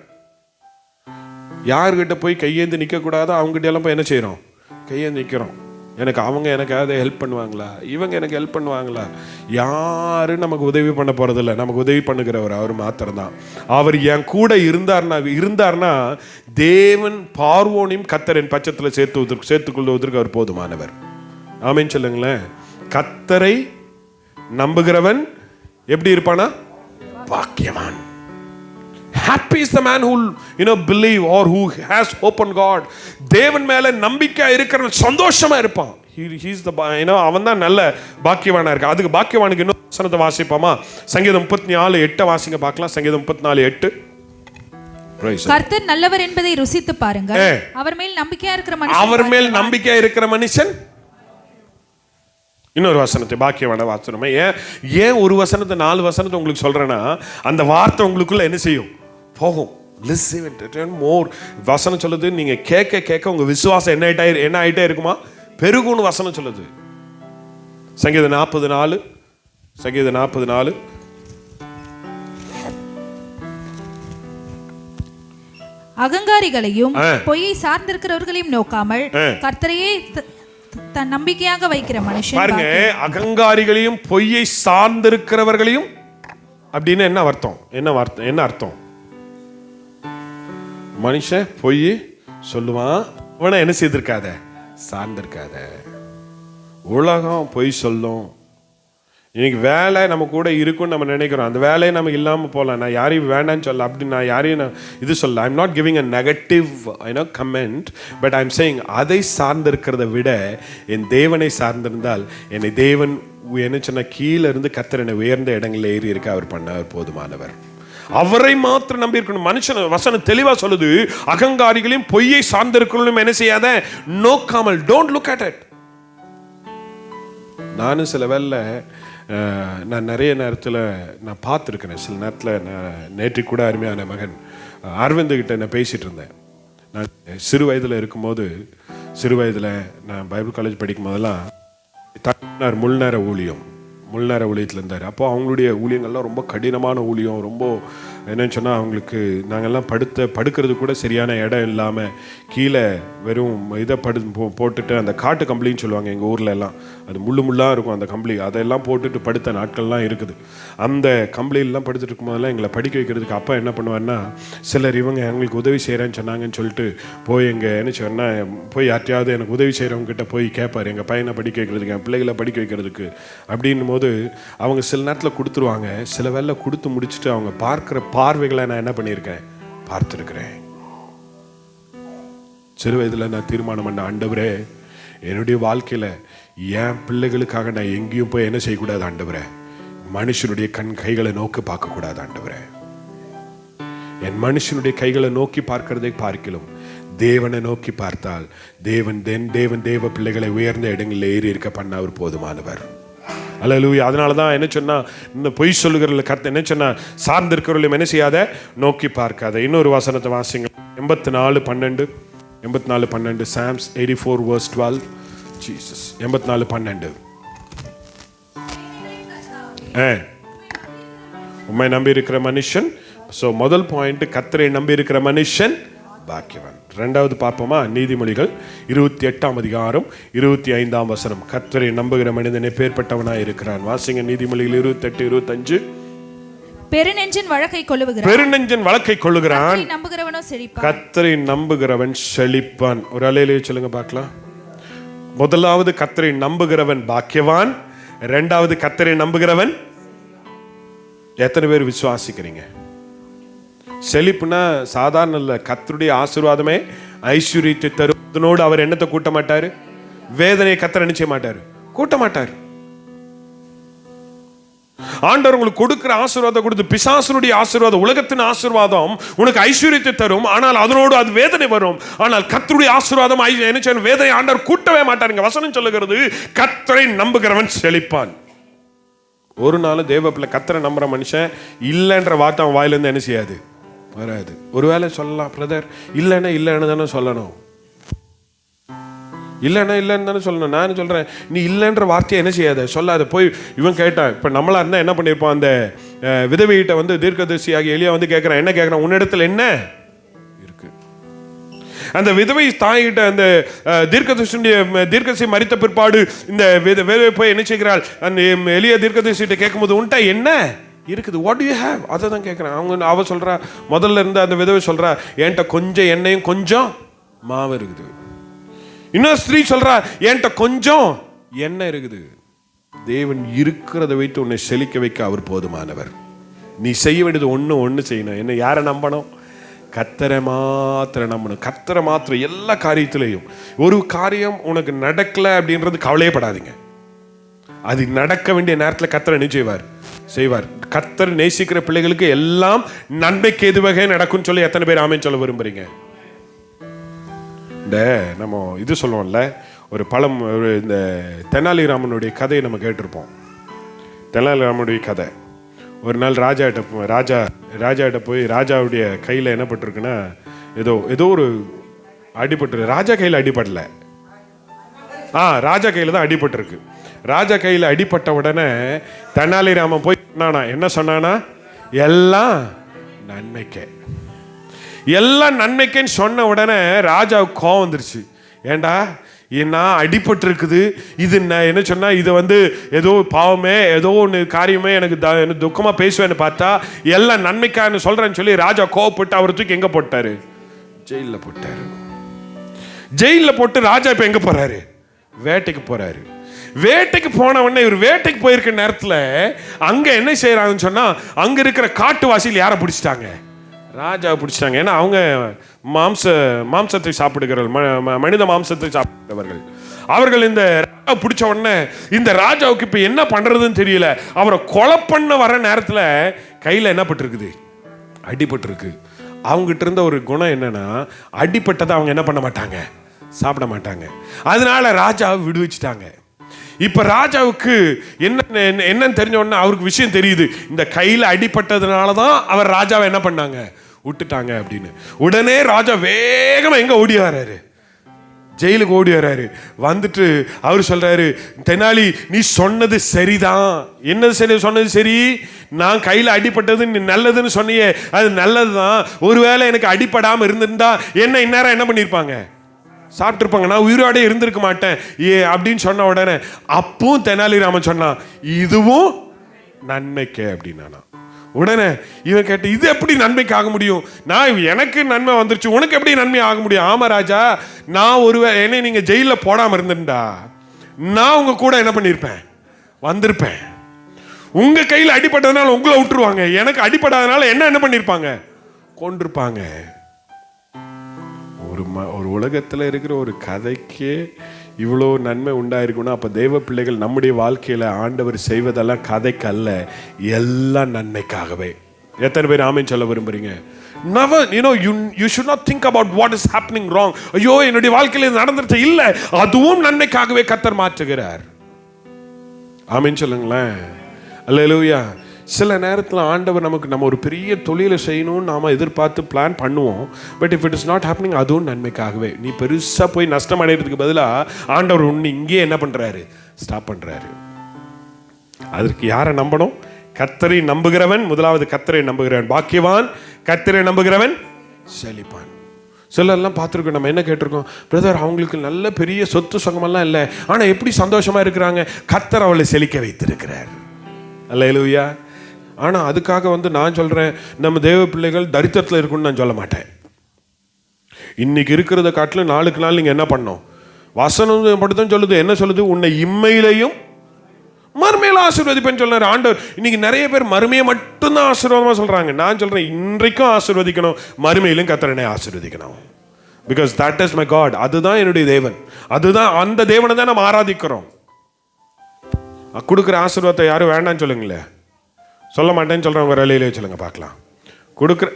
யாருக்கிட்ட போய் கையேந்து நிற்க கூடாதோ அவங்ககிட்ட எல்லாம் போய் என்ன செய்யறோம், கையேந்து நிற்கிறோம். அவங்க எனக்காவது ஹெல்ப் பண்ணுவாங்களா, இவங்க எனக்கு ஹெல்ப் பண்ணுவாங்களா? யாரும் நமக்கு உதவி பண்ண போறதில்லை. நமக்கு உதவி பண்ணுகிறவர் அவர் மாத்திரம்தான். அவர் என் கூட இருந்தார்னா தேவன் பார்வோனையும் கர்த்தரின் பட்சத்தில் சேர்த்துக்கொள்வதற்கு அவர் போதுமானவர். ஆமென் சொல்லுங்களேன். கர்த்தரை நம்புகிறவன் எப்படி இருப்பானா, பாக்கியவான். Happy is the man who believe or who has hope on God. தேவன் மேல நம்பிக்கை இருக்கிறவன் சந்தோஷமா இருப்பான். He is the அவன் தான் நல்ல பாக்கியவானா இருக்கு. அதுக்கு பாக்கியவானுக்கு இன்னும் வசனத்தை வாசிப்போமா? சங்கீதம் 34:8 வாசிங்க பார்க்கலாம். சங்கீதம் 34:8. கர்த்தர் நல்லவர் என்பதை ருசித்து பாருங்கள். அவர் மேல் நம்பிக்கையா இருக்கிற மனுஷன் இன்னொரு வசனத்தை பாக்கியவான வாசனமே. ஏன் ஒரு வசனத்தை 4 வசனத்தை உங்களுக்கு சொல்றேன்னா, அந்த வார்த்தை உங்களுக்குள்ள என்ன செய்யும், போகும். மோர் வசனம் சொல்லுது, நீங்க கேட்க கேட்க உங்க விசுவாசம் என்ன ஆயிட்டே இருக்குமா, பெருகும்னு வசனம் சொல்லுது. சங்கீதம் 40:4. சங்கீதம் 40:4. அகங்காரிகளையும் பொய்யை சார்ந்திருக்கிறவர்களையும் நோக்காமல் கர்த்தரையே தன் நம்பிக்கையாக வைக்கிற மனுஷன் பாருங்க. அகங்காரிகளையும் பொய்யை சார்ந்திருக்கிறவர்களையும் அப்படின்னு என்ன அர்த்தம், என்ன அர்த்தம்? மனுஷன் பொய் சொல்லுவான், அவனை என்ன செய்திருக்காத, சார்ந்திருக்காத. உலகம் பொய் சொல்லும். இன்னைக்கு வேலை நம்ம கூட இருக்குன்னு நம்ம நினைக்கிறோம், அந்த வேலையை நம்ம இல்லாமல் போகலாம். நான் யாரையும் வேண்டான்னு சொல்ல, அப்படி நான் யாரையும் நான் இது சொல்ல. I'm not giving a negative comment, but I'm saying அதை சார்ந்திருக்கிறத விட என் தேவனை சார்ந்திருந்தால் என்னை தேவன் என்ன சொன்ன, கீழே இருந்து கர்த்தர் என்னை உயர்ந்த இடங்களில் ஏறி இருக்க அவர் பண்ணவர் போதுமானவர். அவரை மாத்திரம் நம்பி இருக்கணும். மனுஷன் வசனம் தெளிவா சொல்லுது, அகங்காரிகளையும் பொய்யை சார்ந்திருக்கணும் என்ன செய்யாத, நோக்காமல். Don't look at it. நானும் சில வேளை நான் நிறைய நேரத்தில் நான் பார்த்துருக்கிறேன். சில நேரத்தில் நேற்று கூட அருமையான மகன் அரவிந்த் கிட்ட நான் பேசிகிட்டு இருந்தேன். நான் சிறு வயதில் இருக்கும்போது, சிறு வயதில் நான் பைபிள் காலேஜ் படிக்கும் போதெல்லாம் முழுநேர ஊழியத்தில் இருந்தார். அப்போ அவங்களுடைய ஊழியங்கள்லாம் ரொம்ப கடினமான ஊழியம். ரொம்ப என்னன்னு சொன்னால், அவங்களுக்கு நாங்கள்லாம் படுக்கிறது கூட சரியான இடம் இல்லாமல் கீழே வெறும் இதை போட்டுட்டு, அந்த காட்டு கம்பளின்னு சொல்லுவாங்க எங்கள் ஊரில் எல்லாம், அது முள்ளாக இருக்கும் அந்த கம்பளி, அதெல்லாம் போட்டுட்டு படுத்த நாட்கள்லாம் இருக்குது. அந்த கம்பளியெல்லாம் படுத்துட்டு இருக்கும்போதெல்லாம் எங்களை படிக்க வைக்கிறதுக்கு அப்பா என்ன பண்ணுவார்னா, சிலர் இவங்க எங்களுக்கு உதவி செய்கிறேன்னு சொன்னாங்கன்னு சொல்லிட்டு போய் எங்கள் என்ன சொன்னால், போய் யார்ட்டையாவது எனக்கு உதவி செய்கிறவங்க கிட்ட போய் கேட்பார், எங்கள் பையனை படிக்க வைக்கிறதுக்கு, என் பிள்ளைகளை படிக்க வைக்கிறதுக்கு. அப்படின்னும் போது அவங்க சில நேரத்தில் கொடுத்துருவாங்க. சில வேளை கொடுத்து முடிச்சுட்டு அவங்க பார்க்குற பார்வைகளை நான் என்ன பண்ணியிருக்கேன், பார்த்துருக்கிறேன். சிறு வயதில் நான் தீர்மானம் பண்ண, ஆண்டவரே என்னுடைய வாழ்க்கையில் என் பிள்ளைகளுக்காக நான் எங்கேயும் போய் என்ன செய்யக்கூடாது ஆண்டவரே, மனுஷனுடைய கைகளை நோக்கி பார்க்கக்கூடாது ஆண்டவரே. என் மனுஷனுடைய கைகளை நோக்கி பார்க்கிறதை பார்க்கலாம் தேவனை நோக்கி பார்த்தால் தேவ பிள்ளைகளை உயர்ந்த இடங்களில் ஏறி இருக்க பண்ண அவர் போதுமானவர். அல்லேலூயா. அதனால தான் என்ன சொன்னா, இந்த பொய் சொல்லுகிறவர்கள் கர்த்தர் என்ன சொன்னா, சார்ந்திருக்கிறவர்களையும் என்ன செய்யாத, நோக்கி பார்க்காத. இன்னொரு வசனத்தை வாசிங்க. 84:12 Psalms 84:12. ஜீசஸ். 84:12. உம்மை நம்பி இருக்கிற மனுஷன். ஸோ முதல் பாயிண்ட், கர்த்தரை நம்பி இருக்கிற மனுஷன் பாக்கியவான். ரெண்டாவது பார்ப்போமா? நீதிமொழிகள் 28ஆம் அதிகாரம் 25ஆம் வசனம். கர்த்தரை நம்புகிற மனிதனை பேர்பட்டவனாய் இருக்கிறான். வாசிங்க நீதிமொழிகள் 28:25. பெருநெஞ்சன் வழக்கை கொள்ளுகிறான், கர்த்தரை நம்புகிறவன் செழிப்பான். ஒரு அலையிலே சொல்லுங்க பார்க்கலாம். முதலாவது கர்த்தரை நம்புகிறவன் பாக்கியவான். இரண்டாவது கர்த்தரை நம்புகிறவன். எத்தனை பேர் விசுவாசிக்கிறீங்க? செழிப்புனா சாதாரண இல்ல. கர்த்தருடைய ஆசீர்வாதமே ஐஸ்வர்யத்தை தருவதனோடு அவர் என்னத்தை கூட்ட மாட்டாரு, வேதனையை கர்த்தர் நினைச்ச மாட்டாரு, கூட்ட மாட்டார். ஆண்டவர் உங்களுக்கு கொடுக்கிற ஆசீர்வாதம் கொடுத்து, பிசாசனுடைய ஆசீர்வாதம், உலகத்தின் ஆசீர்வாதம் உனக்கு ஐஸ்வர்யத்தை தரும், ஆனால் அதனோடு அது வேதனை வரும். ஆனால் கர்த்தருடைய ஆசீர்வாதம் என்ன, வேதனை ஆண்டவர் கூட்டவே மாட்டாருங்க. வசனம் சொல்லுகிறது, கர்த்தரை நம்புகிறவன் செழிப்பான். ஒரு நாள் தேவ பிள்ளை கர்த்தரை நம்புற மனுஷன் இல்லைன்ற வார்த்தை அவன் வாயிலிருந்து என்ன செய்யாது, வராது. ஒருவேளை சொல்லலாம், பிரதர் இல்லைன்னா இல்லைன்னு தானே சொல்லணும், இல்லைன்னா இல்லைன்னு தானே சொல்லணும். நான் சொல்கிறேன், நீ இல்லைன்ற வார்த்தையை என்ன செய்யாத, சொல்லாத. போய் இவன் கேட்டான், இப்போ நம்மளா இருந்தால் என்ன பண்ணியிருப்பான், அந்த விதவையிட்ட வந்து தீர்க்கதரிசியாகி எலியா வந்து கேட்குறான், என்ன கேட்குறான், உன்னிடத்தில் என்ன இருக்கு? அந்த விதவை தாய்கிட்ட அந்த தீர்க்கதரிசி மரித்த பிற்பாடு இந்த விதவை போய் என்ன செய்கிறாள், அந்த எலியா தீர்க்கதரிசிகிட்ட கேட்கும்போது உன்ட்ட என்ன இருக்குது, வாட் டு யூ ஹேவ், அதை தான் கேட்குறான். அவ சொல்கிறா, முதல்ல இருந்து அந்த விதவை சொல்கிறா, என்கிட்ட கொஞ்சம் எண்ணெயும் கொஞ்சம் மாவு இருக்குது. இன்னொரு ஸ்திரீ சொல்றா, என்கிட்ட கொஞ்சம் எண்ணெய் இருக்குது. தேவன் இருக்கிறத வைத்து உன்னை செழிக்க வைக்க அவர் போதுமானவர். நீ செய்ய வேண்டியது ஒன்று செய்யணும். என்ன, யாரை நம்பணும்? கர்த்தரை மாத்திரம் நம்பணும். கர்த்தரை மாத்திரம் எல்லா காரியத்திலையும். ஒரு காரியம் உனக்கு நடக்கல அப்படின்றது கவலையப்படாதீங்க. அது நடக்க வேண்டிய நேரத்தில் கர்த்தரை என்ன செய்வார். கர்த்தர் நேசிக்கிற பிள்ளைகளுக்கு எல்லாம் நன்மைக்கு எதுவகை நடக்கும்னு சொல்லி எத்தனை பேர் ஆமென் சொல்ல விரும்புறீங்க? இந்த நம்ம இது சொல்லுவோம்ல, ஒரு பழம், ஒரு இந்த தெனாலிராமனுடைய கதையை நம்ம கேட்டிருப்போம். தெனாலிராமனுடைய கதை. ஒரு நாள் ராஜாட்ட போய் ராஜாவுடைய கையில் என்ன பட்டிருக்குன்னா, ஏதோ ஒரு அடிபட்டு, ராஜா கையில் அடிபடல, ராஜா கையில் தான் அடிபட்டிருக்கு. ராஜா கையில் அடிபட்ட உடனே தெனாலிராமன் போய் என்ன சொன்னானா, எல்லாம் நன்மைக்கே, எல்லாம் நன்மைக்குன்னு சொன்ன உடனே ராஜாவுக்கு கோவம் வந்துருச்சு. ஏண்டா, நான் அடிபட்டு இருக்குது, இது என்ன சொன்னா, இது வந்து ஏதோ பாவமே, ஏதோ ஒன்று காரியமே எனக்கு துக்கமாக பேசுவேன்னு பார்த்தா எல்லாம் நன்மைக்கான்னு சொல்றேன்னு சொல்லி ராஜா கோவப்பட்டு அவர் தூக்கி எங்க போட்டாரு, ஜெயிலில் போட்டாரு. ஜெயிலில் போட்டு ராஜா இப்போ எங்க போறாரு, வேட்டைக்கு போறாரு. வேட்டைக்கு போன உடனே இவர் வேட்டைக்கு போயிருக்க நேரத்தில் அங்க என்ன செய்யறாங்கன்னு சொன்னா, அங்க இருக்கிற காட்டுவாசியில் யாரை பிடிச்சிட்டாங்க, ராஜாவை பிடிச்சிட்டாங்க. ஏன்னா அவங்க மாம்சத்தை சாப்பிடுகிறவர்கள், மனித மாம்சத்தை சாப்பிடுகிறவர்கள். அவர்கள் இந்த ராஜா பிடிச்ச உடனே இந்த ராஜாவுக்கு இப்போ என்ன பண்றதுன்னு தெரியல. அவரை கொலை பண்ண வர நேரத்தில் கையில் என்ன பட்டிருக்குது, அடிபட்டிருக்கு. அவங்ககிட்ட இருந்த ஒரு குணம் என்னன்னா, அடிபட்டதை அவங்க என்ன பண்ண மாட்டாங்க, சாப்பிட மாட்டாங்க. அதனால ராஜாவை விடுவிச்சிட்டாங்க. இப்ப ராஜாவுக்கு என்னன்னு தெரிஞ்ச உடனே அவருக்கு விஷயம் தெரியுது, இந்த கையில அடிபட்டதுனாலதான் அவர் ராஜாவை என்ன பண்ணாங்க, விட்டுட்டாங்க அப்படின்னு. உடனே ராஜா வேகமா எங்க ஓடி வர்றாரு, ஜெயிலுக்கு ஓடி வர்றாரு. வந்துட்டு அவர் சொல்றாரு, தெனாலி நீ சொன்னது சரிதான். என்னது சரி சொன்னது சரி, நான் கையில அடிபட்டது நீ நல்லதுன்னு சொன்னியே, அது நல்லதுதான். ஒருவேளை எனக்கு அடிபடாம இருந்திருந்தா என்ன இந்நேரம் என்ன பண்ணிருப்பாங்க, சாப்பிட்டுருப்பாங்க, நான் உயிரோட இருந்திருக்க மாட்டேன் அப்படின்னு சொன்ன உடனே அப்பவும் தெனாலிராமன் சொன்னான், இதுவும் நன்மைக்கு அப்படின்னா. உடனே இவன் கேட்டு, இது எப்படி நன்மைக்கு ஆக முடியும், நான் எனக்கு நன்மை வந்துருச்சு, உனக்கு எப்படி நன்மை ஆக முடியும்? ஆமா ராஜா, நான் ஒருவேளை என்னை நீங்க ஜெயிலில் போடாம இருந்திருந்தா நான் உங்க கூட என்ன பண்ணிருப்பேன், வந்திருப்பேன். உங்க கையில் அடிபட்டதுனால உங்களை விட்டுருவாங்க, எனக்கு அடிபடாதனால என்ன பண்ணிருப்பாங்க, கொண்டிருப்பாங்க. ஒரு உலகத்தில் இருக்கிற ஒரு கதைக்கே இவ்வளோ நன்மை உண்டாயிருக்குன்னா, அப்போ தேவ பிள்ளைகள் நம்முடைய வாழ்க்கையில் ஆண்டவர் செய்வதெல்லாம் கதைக்கு அல்ல, எல்லாம் நன்மைக்காகவே. எத்தனை பேர் ஆமென் சொல்ல விரும்புறீங்க? Never, you should not think about what is happening wrong. ஐயோ என்னுடைய வாழ்க்கையில் இது நடந்துருச்சு, இல்லை, அதுவும் நன்மைக்காகவே கர்த்தர் மாற்றுகிறார். ஆமென் சொல்லுங்களேன். அல்லேலூயா. சில நேரத்தில் ஆண்டவர் நம்ம ஒரு பெரிய தொழிலை செய்யணும்னு நாம் எதிர்பார்த்து பிளான் பண்ணுவோம். But if it is not happening, அதுவும் நன்மைக்காகவே. நீ பெருசாக போய் நஷ்டம் அடைகிறதுக்கு பதிலாக ஆண்டவர் ஒன்று இங்கே என்ன பண்ணுறாரு, ஸ்டாப் பண்ணுறாரு. அதற்கு யாரை நம்பணும்? கர்த்தரை நம்புகிறவன், முதலாவது கர்த்தரை நம்புகிறவன் பாக்கியவான், கர்த்தரை நம்புகிறவன் செழிப்பான். சிலர்லாம் பார்த்துருக்கோம், நம்ம என்ன கேட்டிருக்கோம், பிரதர் அவங்களுக்கு நல்ல பெரிய சொத்து சுகமெல்லாம் இல்லை, ஆனால் எப்படி சந்தோஷமாக இருக்கிறாங்க, கர்த்தர் அவளை செழிக்க வைத்திருக்கிறார். அல்லேலூயா. ஆனால் அதுக்காக நான் சொல்கிறேன், நம்ம தேவ பிள்ளைகள் தரித்திரத்தில் இருக்குன்னு நான் சொல்ல மாட்டேன். இன்னைக்கு இருக்கிறத காட்டிலும் நாளுக்கு நாள் நீங்கள் என்ன பண்ணணும், வசனம் மட்டும்தான் சொல்லுது. என்ன சொல்லுது? உன்னை இம்மையிலையும் மறுமையில் ஆசீர்வதிப்பேன்னு சொல்றாரு ஆண்டவர். இன்னைக்கு நிறைய பேர் மறுமையை மட்டும்தான் ஆசீர்வாதமாக சொல்கிறாங்க. நான் சொல்கிறேன், இன்றைக்கும் ஆசீர்வதிக்கணும், மறுமையிலும் கர்த்தரனை ஆசீர்வதிக்கணும். Because that is my God. அதுதான் என்னுடைய தேவன், அதுதான் அந்த தேவனை தான் நம்ம ஆராதிக்கிறோம். கொடுக்குற ஆசீர்வாதத்தை யாரும் வேண்டான்னு சொல்லுங்களேன். சொல்ல மாட்டேன்னு சொல்கிறவங்க ரலையிலே சொல்லுங்க பார்க்கலாம். கொடுக்குற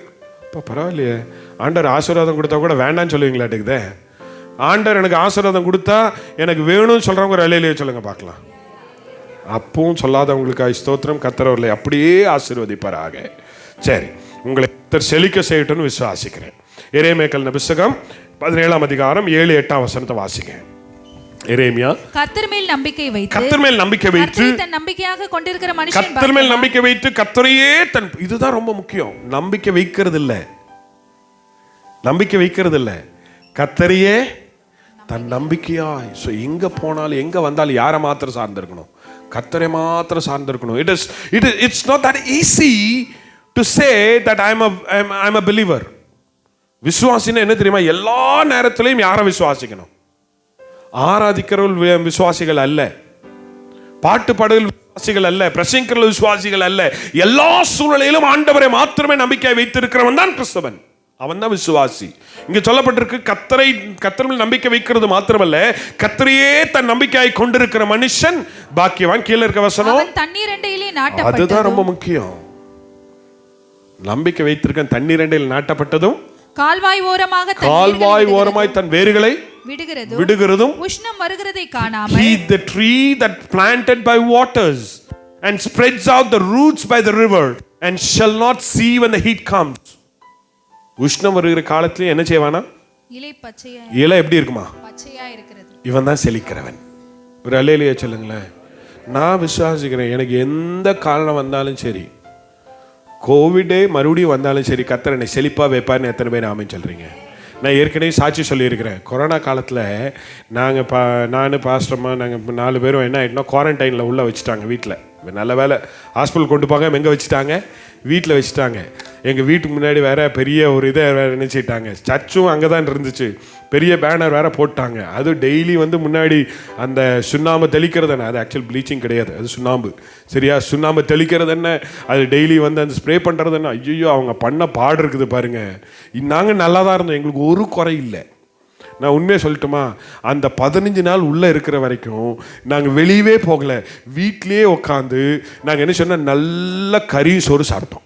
இப்போ பரவாயில்லையே, ஆண்டவர் ஆசீர்வாதம் கொடுத்தா கூட வேண்டான்னு சொல்லுவீங்களாட்டுக்குதே. ஆண்டவர் எனக்கு ஆசீர்வாதம் கொடுத்தா எனக்கு வேணும்னு சொல்கிறவங்க ரலையிலே சொல்லுங்க பார்க்கலாம். அப்பவும் சொல்லாதவங்களுக்கு ஸ்தோத்திரம். கர்த்தர் அவர்களை அப்படியே ஆசீர்வதிப்பாராக. சரி, உங்களை கர்த்தர் செழிக்க செய்யட்டும்னு விசுவாசிக்கிறேன். எரேமியா புத்தகம் 17ஆம் அதிகாரம் 7-8 வசனத்தை வாசிங்க. எரேமியா. கர்த்தர் மேல் நம்பிக்கை வைத்து, கர்த்தர் மேல் நம்பிக்கை வைத்து, தன் நம்பிக்கையாக கொண்டிருக்கிற மனுஷன் கர்த்தர் மேல் நம்பிக்கை வைத்து கர்த்தரையே தன், இதுதான் ரொம்ப முக்கியம். நம்பிக்கை வைக்கிறது இல்ல, நம்பிக்கை வைக்கிறது இல்ல, கர்த்தரையே தன் நம்பிக்கையாய். ஸோ எங்க போனாலும் எங்க வந்தாலும் யாரை மாத்திரம் சார்ந்திருக்கணும்? கர்த்தரை மாத்திரம் சார்ந்திருக்கணும். It's not that easy to say that I'm a believer. விசுவாசின்னா என்ன தெரியுமா? எல்லா நேரத்திலையும் யாரை விசுவாசிக்கணும்? ஆராதிக்கிறவர்கள் விசுவாசிகள் அல்ல, பாட்டு பாடுகள் விசுவாசிகள் அல்ல, பிரசங்கிக்கிற விசுவாசிகள் அல்ல. எல்லா சூழ்நிலையிலும் ஆண்டவரை மாத்திரமே நம்பிக்கை வைத்திருக்கிறவன் தான் கிறிஸ்தவன், அவன் தான் விசுவாசி. இங்க சொல்லப்பட்டிருக்கு, கர்த்தர் மேல் நம்பிக்கை வைக்கிறது மாத்திரமல்ல, கர்த்தரையே தன் நம்பிக்கையாய் கொண்டிருக்கிற மனுஷன் பாக்கியவான். கீழே இருக்க வசனம், தண்ணீர் அண்டையிலே நாட்டப்பட்டதும். அதுதான் ரொம்ப முக்கியம். நம்பிக்கை வைத்திருக்க தண்ணீர் அண்டையில் நாட்டப்பட்டதும், கால்வாய் ஓரமாய் தன் வேர்களை விடுகிறதும், உஷ்ணம் வருகிறதை காணாமல், he the tree that planted by waters and spreads out the roots by the river and shall not see when the heat comes. உஷ்ணம் வருகிற காலத்துல என்ன செய்வானா? இலை எப்படி இருக்குமா? பச்சையா இருக்கிறது. இவன் தான் செழிக்கிறவன். ஒரு அல்லேலூயா சொல்லுங்களேன். நான் விசுவாசிக்கிறேன், எனக்கு எந்த காரணம் வந்தாலும் சரி, கோவிடே மறுபடியும் வந்தாலும் சரி, கர்த்தர் என்னை செழிப்பாக வைப்பார்னு எத்தனை பேர் ஆமென் சொல்கிறீங்க? நான் ஏற்கனவே சாட்சி சொல்லியிருக்கிறேன். கொரோனா காலத்தில் நாங்கள் நான் பாஸ்டர்மா நாங்கள் 4 பேரும் என்ன ஆகிட்டோம், குவாரண்டைனில் உள்ளே வச்சுட்டாங்க வீட்டில். நல்ல வேலை ஹாஸ்பிட்டல் கொண்டு போங்க, எங்கே வச்சுட்டாங்க? வீட்டில் வச்சுட்டாங்க. எங்கள் வீட்டுக்கு முன்னாடி வேற பெரிய ஒரு இதை வேறு நினச்சிட்டாங்க. சர்ச்சும் அங்கே தான் இருந்துச்சு, பெரிய பேனர் வேற போட்டாங்க. அது டெய்லி வந்து முன்னாடி அந்த சுண்ணாம்பு தெளிக்கிறது என்ன, அது ஆக்சுவல் ப்ளீச்சிங் கிடையாது, அது சுண்ணாம்பு. சரியா? சுண்ணாம்பு தெளிக்கிறது என்ன, அது டெய்லி வந்து அந்த ஸ்ப்ரே பண்ணுறது என்ன. ஐயோ, அவங்க பண்ண பாடு இருக்குது பாருங்க. நாங்கள் நல்லா தான் இருந்தோம், எங்களுக்கு ஒரு குறை இல்லை. நான் உண்மையை சொல்லட்டுமா, அந்த 15 நாள் உள்ளே இருக்கிற வரைக்கும் நாங்கள் வெளியவே போகலை, வீட்டிலே உட்காந்து நாங்கள் என்ன சொன்னால் நல்ல கறி சோறு சாப்பிட்டோம்.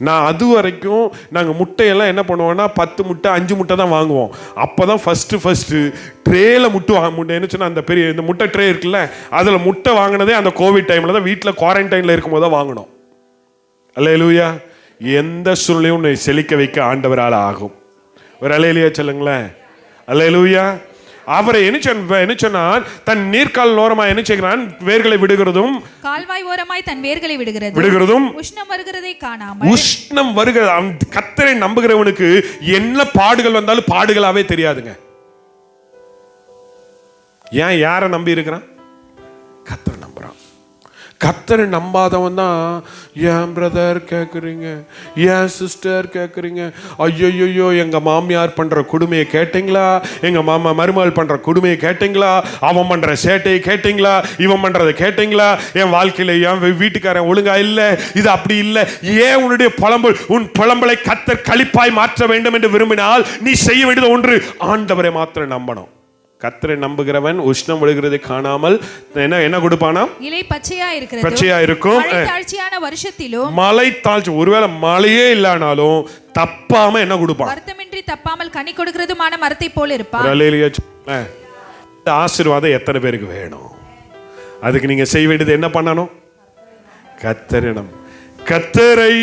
நான் அது வரைக்கும் நாங்கள் முட்டையெல்லாம் என்ன பண்ணுவோம்னா 10 முட்டை 5 முட்டை தான் வாங்குவோம். அப்போ தான் ஃபஸ்ட்டு ட்ரேயில் முட்டை என்ன சொன்னால் அந்த பெரிய இந்த முட்டை ட்ரே இருக்குல்ல, அதில் முட்டை வாங்கினதே அந்த கோவிட் டைமில் தான், வீட்டில் குவாரண்டைனில் இருக்கும்போது தான் வாங்கினோம். அல்லேலூயா. எந்த சூழ்நிலையும் உன்னை செழிக்க வைக்க ஆண்டவரால் ஆகும். ஒரு அல்லேலூயா சொல்லுங்களேன். அல்லேலூயா. அவரை என்ன சொன்னான்? தன் நீர்க்கால் ஓரமாய் என்ன செய்கிறான்? வேர்களை விடுகிறதும், கால்வாய் ஓரமாய் தன் வேர்களை விடுகிறதும், உஷ்ணம் வருகிறதை காணாமல். உஷ்ணம் வருகிறது. கர்த்தரை நம்புகிறவனுக்கு என்ன பாடுகள் வந்தாலும் பாடுகளாவே தெரியாதுங்க. ஏன்? யாரை நம்பி இருக்கிறான்? கர்த்தரை நம்புறான். கர்த்தரை நம்பாதவன் தான், ஏன் பிரதர் கேட்குறீங்க, ஏன் சிஸ்டர் கேட்குறீங்க, ஐயோ எங்கள் மாமியார் பண்ணுற கொடுமையை கேட்டிங்களா, எங்கள் மாமா மருமகள் பண்ணுற கொடுமையை கேட்டிங்களா, அவன் பண்ணுற சேட்டையை கேட்டிங்களா, இவன் பண்ணுறதை கேட்டிங்களா, என் வாழ்க்கையில் என் வீட்டுக்காரன் ஒழுங்கா இல்லை, இது அப்படி இல்லை. ஏன் உன்னுடைய உன் புலம்பலை கர்த்தர் களிப்பாய் மாற்ற வேண்டும் என்று விரும்பினால் நீ செய்ய வேண்டியது ஒன்று, ஆண்டவரை மாத்திரம் நம்பணும். கர்த்தரை நம்புகிறவன் உஷ்ணம் விழுகிறதை காணாமல் என்ன கொடுப்பானா? இலை பச்சையா இருக்கும். வருஷத்திலும் மழை தாழ்ச்சி, ஒருவேளை மழையே இல்லைனாலும் தப்பாம என்ன கொடுப்பான்? வருத்தமின்றி தப்பாமல் கனி கொடுக்கிறதுமான மரத்தை போல இருப்பான். இந்த ஆசீர்வாதம் எத்தனை பேருக்கு வேணும்? அதுக்கு நீங்க செய்ய வேண்டியது என்ன பண்ணணும்? கர்த்தரிடம், கர்த்தரை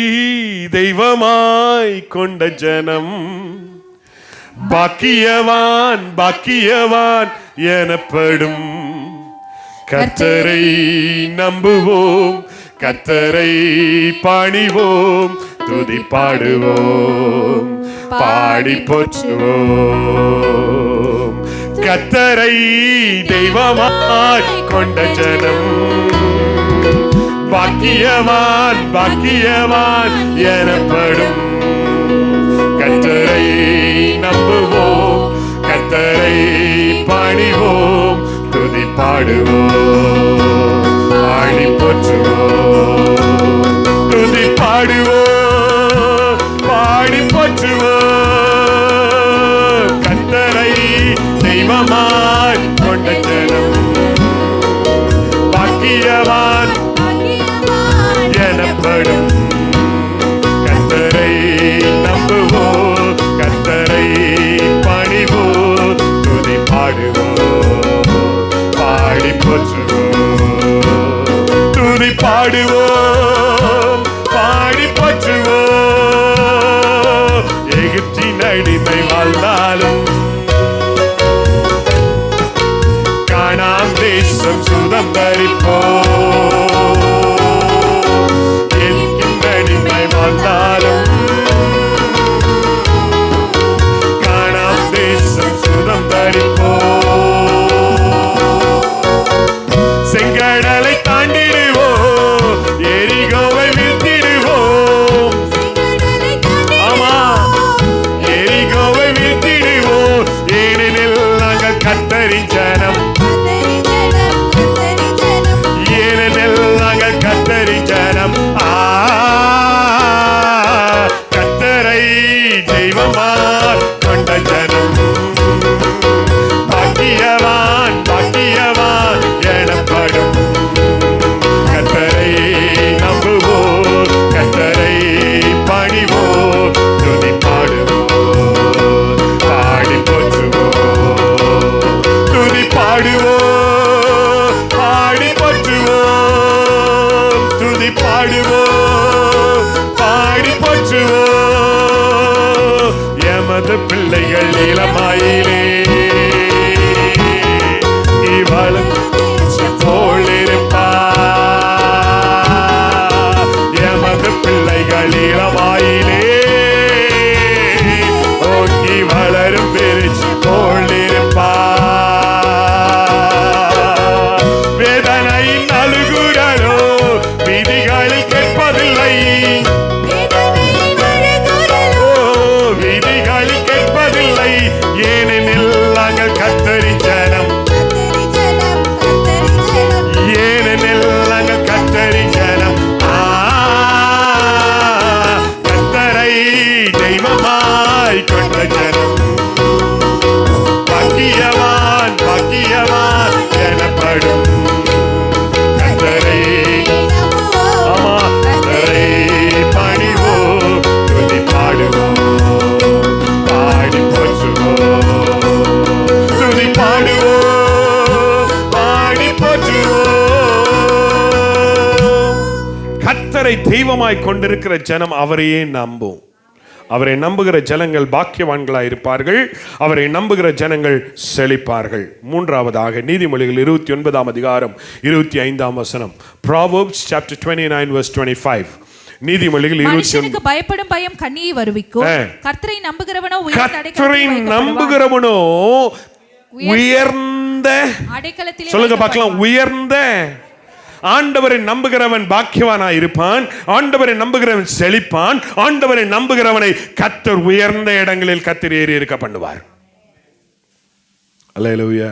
தெய்வமாய் கொண்ட ஜனம் பாக்கியவான் எனப்படும். கர்த்தரை நம்புவோம், கர்த்தரை பணிவோம், துதி பாடுவோம், பாடி போற்றுவோம். கர்த்தரை தெய்வமாய் கொண்ட ஜனம் பாக்கியவான் எனப்படும். கர்த்தரை நம்புவோம், கர்த்தரை பணிவோம், துதி பாடுவோம், பாடி போற்றுவோம், துதி பாடுவோம், பாடி போற்றுவோம். கர்த்தரை தெய்வமாய் கொண்ட ஜனம் பாக்கியவான் அடிமை வாழ்ந்தாலும் காணாம் தேசம் சுதந்தரிப்போ. எகிப்தின் அடிமை வாழ்ந்தாலும் காணாம் தேசம் சுதந்தரிப்போ. செங்கடலை தாண்டிடுவோம், எரிகோவை வீழ்த்திடுவோம். ஆமா, எரிகோவை வீழ்த்திடுவோம். ஏனெனில் நாங்கள் கர்த்தரின் ஜனம், ஏனெனில் நாங்கள் கர்த்தரின் ஜனம். கர்த்தரை தெய்வமாய் கொண்ட ஜனம். பாக்கியவான் பாக்கியவான் எனப்படும். கர்த்தரை நம்புவோர், கர்த்தரை பணிவோர், துதி பாடுவோர், பாடி போற்றுவோர், துதி பாடுவோர், பாடி போற்றுவோர், துதி பாடுவோர், பாடி போற்றுவோர். எமது பிள்ளைகள் இளமாயிலே இவளும் போல் இருப்பார். எமது பிள்ளைகள் இளமாயிலே ஓங்கி வளரும் பெருச்சி போல் இருப்பார். வேதனையின் அழுகுரலோ விதிகளில் கேட்பதில்லை, விதிகளில் கேட்பதில்லை. ஏனெனில் நாங்கள் கர்த்தரின் ஜனம், ஏனெனில் நாங்கள் கர்த்தரின் ஜனம். கர்த்தரை தெய்வமாய் கொண்ட ஜனம். பாக்கியவான் பாக்கியவான் எனப்படும். கர்த்தரை ஆமா கர்த்தரை பணிவோம், துதி பாடுவோம், பாடி போற்றுவோம், துதி பாடுவோம், பாடி போற்றுவோம். கர்த்தரை தெய்வமாய் கொண்டிருக்கிற ஜனம் அவரையே நம்பும். அவரை நம்புகிற ஜனங்கள் பாக்கியவான்களாய் இருப்பார்கள். அவரை நம்புகிற ஜனங்கள் செழிப்பார்கள். மூன்றாவதாக நீதிமொழிகள் 29ஆம் அதிகாரம் 25ஆம் வசனம். Proverbs chapter 29 verse 25. நீதிமொழிகள் 29. மனுஷனுக்கு பயப்படும் பயம் கண்ணியை வருவிக்கும், கர்த்தரை நம்புகிறவனோ கர்த்தரை நம்புகிறவனோ உயர்ந்த அடைக்கலத்திலே சொல்லுங்க பார்க்கலாம், உயர்ந்த. ஆண்டவரை நம்புகிறவன் பாக்கியவானாய் இருப்பான். ஆண்டவரை நம்புகிறவன் செழிப்பான். ஆண்டவரை நம்புகிறவனை கர்த்தர் உயர்ந்த இடங்களில் கர்த்தர் ஏறி இருக்க பண்ணுவார். அல்லேலூயா.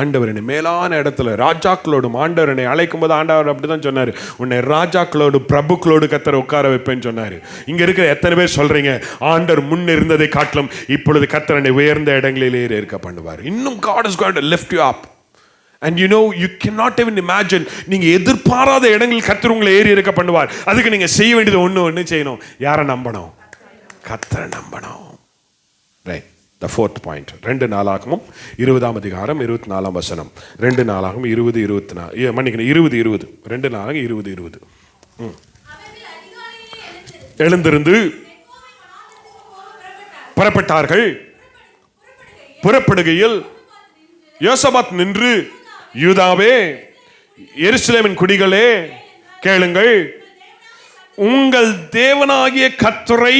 ஆண்டவரனை மேலான இடத்துல ராஜாக்களோடும் ஆண்டவரனை அழைக்கும் போது ஆண்டவர் அப்படிதான் சொன்னாரு, உன்னை ராஜாக்களோடு பிரபுக்களோடு கர்த்தர் உட்கார வைப்பேன்னு சொன்னாரு. இங்க இருக்கிற எத்தனை பேர் சொல்றீங்க, ஆண்டவர் முன் இருந்ததை காட்டிலும் இப்பொழுது கர்த்தரனை உயர்ந்த இடங்களில் ஏறி இருக்க பண்ணுவார். இன்னும் God is going to lift you up. And you know, you cannot even imagine, நீங்க எதிர்பாராத இடங்களில் கர்த்தர் உங்களை ஏறி இருக்க பண்ணுவார். அதுக்கு நீங்க செய்ய வேண்டியது ஒண்ணு செய்யணும். யாரை நம்பணும்? கர்த்தரை நம்பணும். ரைட். The fourth point. 2 நாளாகமும் 20ஆம் அதிகாரம் 24ஆம் வசனம். 2 நாளாகமும் 20 மன்னிக்கணும் 20 2 நாளாகம் 20 எழுந்திருந்து புறப்பட்டார்கள். புறப்படுகையில் யோசபாத் நின்று, யூதாவே எருசலேமின் குடிகளே கேளுங்கள், உங்கள் தேவனாகிய கர்த்தரை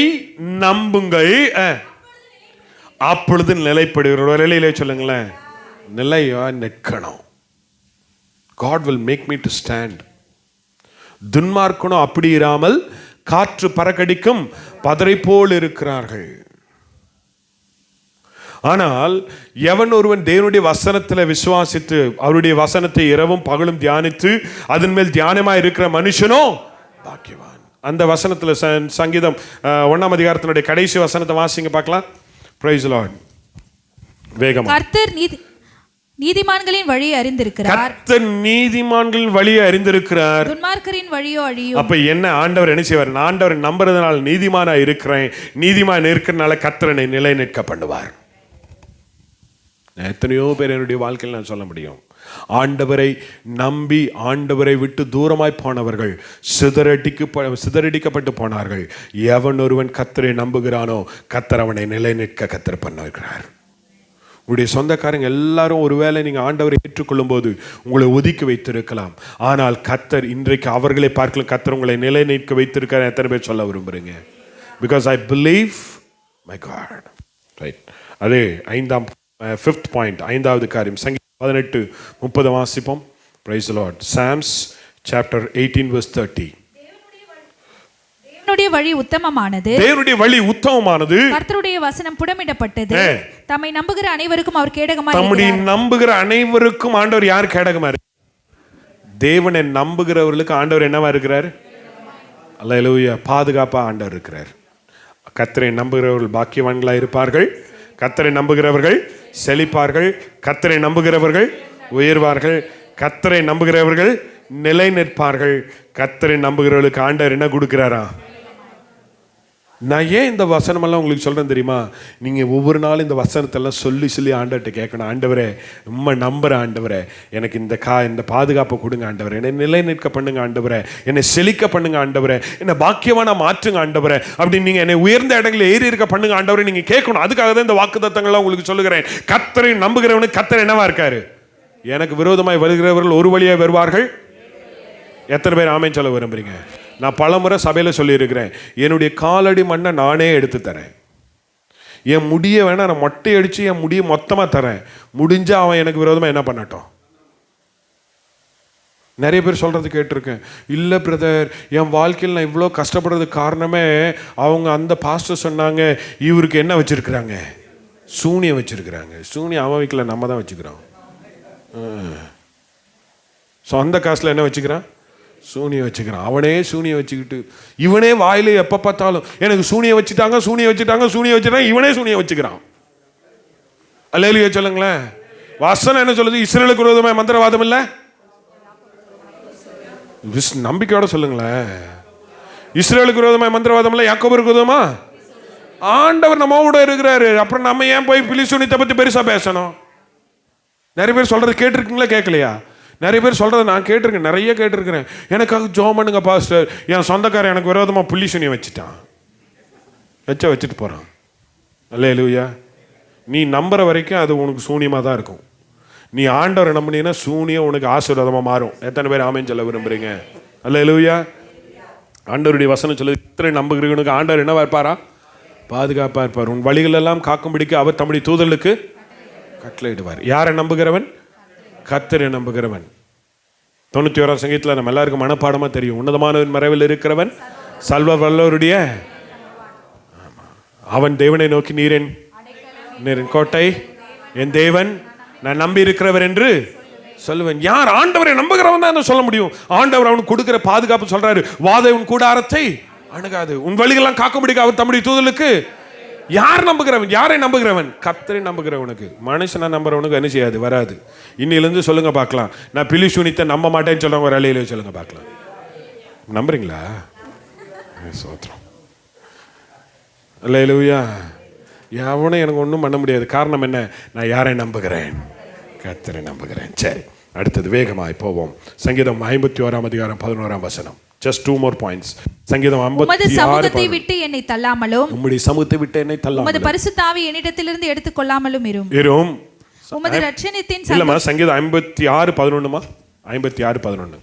நம்புங்கள், அப்பொழுது நிலைப்படுகிறோம். நிலையிலே சொல்லுங்களேன், நிலையா நிற்கணும். God will make me to stand. துன்மார்க்கனும் அப்படி இராமல் காற்று பறக்கடிக்கும் பதரை போல் இருக்கிறார்கள். ஆனால் எவன் ஒருவன் தேவனுடைய வசனத்தில் விசுவாசித்து அவருடைய வசனத்தை இரவும் பகலும் தியானித்து அதன் மேல் தியானமாய் இருக்கிற மனுஷனோ பாக்கியவான். அந்த வசனத்தில் சங்கீதம் 1ஆம் அதிகாரத்தினுடைய கடைசி வசனத்தை வாசிங்க பார்க்கலாம். Praise the Lord. வேகமா. கர்த்தர் நீதிமான்களின் வழியை அறிந்திருக்கிறார். கர்த்தர் நீதிமான்களின் வழியை அறிந்திருக்கிறார். துன்மார்க்கரின் வழியோ அழியும். அப்ப என்ன ஆண்டவர் என்ன செய்வார்? நான் ஆண்டவரை நம்புறதுனால நீதிமானா இருக்கிறேன், நீதிமான் இருக்கிறதுனால கர்த்தர் என்னை நிலை நிற்க பண்ணுவார். எத்தனையோ பேர் என்னுடைய வாழ்க்கையில் நான் சொல்ல முடியும். ஆண்டவரை நம்பி ஆண்டவரை விட்டு தூரமாய் போனவர்கள் சிதறடிக்கப்பட்டு போனார்கள். எவன் ஒருவன் கர்த்தரை நம்புகிறானோ கர்த்தர் அவனை நிலைநிற்க கர்த்தர் பண்ணுகிறார். உங்களுடைய சொந்தக்காரங்க எல்லாரும் ஒருவேளை நீங்கள் ஆண்டவரை ஏற்றுக்கொள்ளும் போது உங்களை ஒதுக்கி வைத்திருக்கலாம். ஆனால் கர்த்தர் இன்றைக்கு அவர்களை பார்க்கலாம் கர்த்தர் உங்களை நிலைநிற்க வைத்திருக்கார். எத்தனை பேர் சொல்ல விரும்புகிறீங்க? Because I believe my God. Right. அதே ஃபிஃப்த் பாயிண்ட், ஐந்தாவது காரியம், சங்கீதம் 18:30 வாசிப்போம். Praise the Lord. Psalms chapter 18 verse 30. தேவனுடைய வழி உத்தமமானது, தேவனுடைய வழி உத்தமமானது, கர்த்தருடைய வசனம் புடமிடப்பட்டது, தம்மை நம்புகிற அனைவருக்கும் அவர் கேடகமாய் இருக்கிறார். தம்முடைய நம்புகிற அனைவருக்கும் ஆண்டவர் யார் கேடகமா இருக்கு? தேவனை நம்புகிறவர்களுக்கு ஆண்டவர் என்னவா இருக்கிறார்? அல்லேலூயா. பாதுகாப்பா ஆண்டவர் இருக்கிறார். கர்த்தரை நம்புகிறவர்கள் பாக்கியவான்களா இருப்பார்கள். கர்த்தரை நம்புகிறவர்கள் செழிப்பார்கள். கர்த்தரை நம்புகிறவர்கள் உயர்வார்கள். கர்த்தரை நம்புகிறவர்கள் நிலை நிற்பார்கள். கர்த்தரை நம்புகிறவர்களுக்கு ஆண்டவர் என்ன கொடுக்கிறாரா? நான் ஏன் இந்த வசனமெல்லாம் உங்களுக்கு சொல்கிறேன் தெரியுமா? நீங்கள் ஒவ்வொரு நாளும் இந்த வசனத்தெல்லாம் சொல்லி ஆண்டவர்கிட்ட கேட்கணும். ஆண்டவரே, உம்மை நம்புகிற ஆண்டவரே, எனக்கு இந்த பாதுகாப்பை கொடுங்க ஆண்டவரே, என்னை நிலை நிற்க பண்ணுங்க ஆண்டவரே, என்னை செழிக்க பண்ணுங்க ஆண்டவரே, என்னை பாக்கியமான மாற்றுங்க ஆண்டவரே அப்படின்னு நீங்கள் என்னை உயர்ந்த இடங்களில் ஏறி இருக்க பண்ணுங்க ஆண்டவரே நீங்கள் கேட்கணும். அதுக்காக தான் இந்த வாக்குத்தத்தங்கள்லாம் உங்களுக்கு சொல்லுகிறேன். கர்த்தரை நம்புகிறவனுக்கு கர்த்தர் என்னவா இருக்காரு? எனக்கு விரோதமாய் வருகிறவர்கள் ஒரு வழியாக வருவார்கள். எத்தனை பேர் ஆமென் சொல்ல விரும்புறீங்க? நான் பலமுறை சபையில் சொல்லியிருக்கிறேன், என்னுடைய காலடி மண்ணை நானே எடுத்து தரேன். என் முடியை வேணா நான் மொட்டை அடித்து என் முடியை மொத்தமாக தரேன். முடிஞ்சா அவன் எனக்கு விரோதமாக என்ன பண்ணட்டும். நிறைய பேர் சொல்கிறது கேட்டிருக்கேன். இல்லை பிரதர், என் வாழ்க்கையில் நான் இவ்வளோ கஷ்டப்படுறதுக்கு காரணமே அவங்க அந்த பாஸ்டர் சொன்னாங்க, இவருக்கு என்ன வச்சுருக்குறாங்க? சூனியம் வச்சுருக்குறாங்க. சூனியம் அவன் வீட்டில் நம்ம தான் வச்சுக்கிறோம். சொந்த காசில் என்ன வச்சுக்கிறான்? சூனியம் வச்சுக்கிறான். அவனே சூனியம் வச்சுக்கிட்டு இவனே வாயில எப்போ பார்த்தாலும் எனக்கு சூனியம் வச்சுட்டாங்க, சூனியம் வச்சுட்டாங்க, சூனியம் வச்சுட்டாங்க, இவனே சூனியம் வச்சுக்கிறான். அல்லேலூயா சொல்லுங்களேன். வசனம் என்ன சொல்லுது? இஸ்ரவேலுக்கு விரோதமாக மந்திரவாதம் இல்லை. நம்பிக்கையோட சொல்லுங்களேன். இஸ்ரவேலுக்கு விரோதமாக மந்திரவாதம் இல்லை. யாக்கோபுக்கு விரோதமா ஆண்டவர் நம்மோட இருக்கிறாரு. அப்புறம் நம்ம ஏன் போய் பிலிஸ்தீனத்தை பற்றி பெருசாக பேசணும்? நிறைய பேர் சொல்றது கேட்டிருக்கீங்களா கேட்கலையா? நிறைய பேர் சொல்கிறத நான் கேட்டிருக்கேன், நிறைய கேட்டிருக்கிறேன். எனக்காக ஜெபம் பண்ணுங்க பாஸ்டர், என் சொந்தக்காரன் எனக்கு விரோதமாக புலிசூனியம் வச்சுட்டான். வச்சுட்டு போகிறான். அல்லேலூயா. நீ நம்புற வரைக்கும் அது உனக்கு சூனியமாக தான் இருக்கும். நீ ஆண்டவரை நம்பினீங்கன்னா சூனியம் உனக்கு ஆசீர்வாதமாக மாறும். எத்தனை பேர் ஆமென் சொல்ல விரும்புறீங்க? அல்லேலூயா. ஆண்டவருடைய வசனம் சொல்லுது, இத்தனை நம்புகிறவனுக்கு ஆண்டவர் என்னவா இருப்பாரா? பாதுகாப்பாக இருப்பார். உன் வழிகள் எல்லாம் காக்கும்படிக்கு அவர் தம்முடைய தூதர்களுக்கு கட்டளையிடுவார். யாரை நம்புகிறவன்? கர்த்தரை நம்புகிறவன். 91 சங்கீதத்தில் நம்ம எல்லாருக்கும் மனப்பாடமாக தெரியும். உன்னதமானவன் மறைவில் இருக்கிறவன் சர்வ வல்லவருடைய அவன் தேவனை நோக்கி நீரின் கோட்டை, என் தேவன், நான் நம்பி இருக்கிறவர் என்று சொல்லுவேன். யார் ஆண்டவரை நம்புகிறவன் தான் சொல்ல முடியும். ஆண்டவர் அவனுக்கு கொடுக்கிற பாதுகாப்பு சொல்றாரு. வாதை உன் கூடாரத்தை அணுகாது, உன் வழிகள்லாம் காக்கும்படிக்கு அவர் தம்முடைய தூதர்களுக்கு. யார் நம்புகிறவன்? யாரை நம்புகிறவன்? கர்த்தரை நம்புகிறவனுக்கு. மனுஷனை நம்புறவனுக்கு என்ன செய்யாது, வராது. இன்னிலிருந்து சொல்லுங்க பார்க்கலாம், நான் பிலிசூனியத்தை நம்ப மாட்டேன்னு சொல்லுவாங்க. ஒரு அலையில சொல்லுங்க பார்க்கலாம். நம்புறீங்களா? சோத்திரம். அல்லேலூயா. எவனும் எனக்கு ஒன்றும் பண்ண முடியாது. காரணம் என்ன? நான் யாரை நம்புகிறேன்? கர்த்தரை நம்புகிறேன். சரி, அடுத்தது வேகமாய் போவோம். சங்கீதம் 51 அதிகாரம் 11 வசனம். Just 2 more points. சங்கீதம் 56 சமூகத்தை விட்டு என்னை தள்ளாமலும், உம்முடைய சமூகத்தை விட்டு என்னை தள்ளாமலும், உமது பரிசுத்த ஆவியை என்னிடத்திலிருந்து எடுத்துக் கொள்ளாமலும் இரும். உமது இரட்சணியத்தின் இல்லமா சங்கீதம் 56:11மா? 56:11.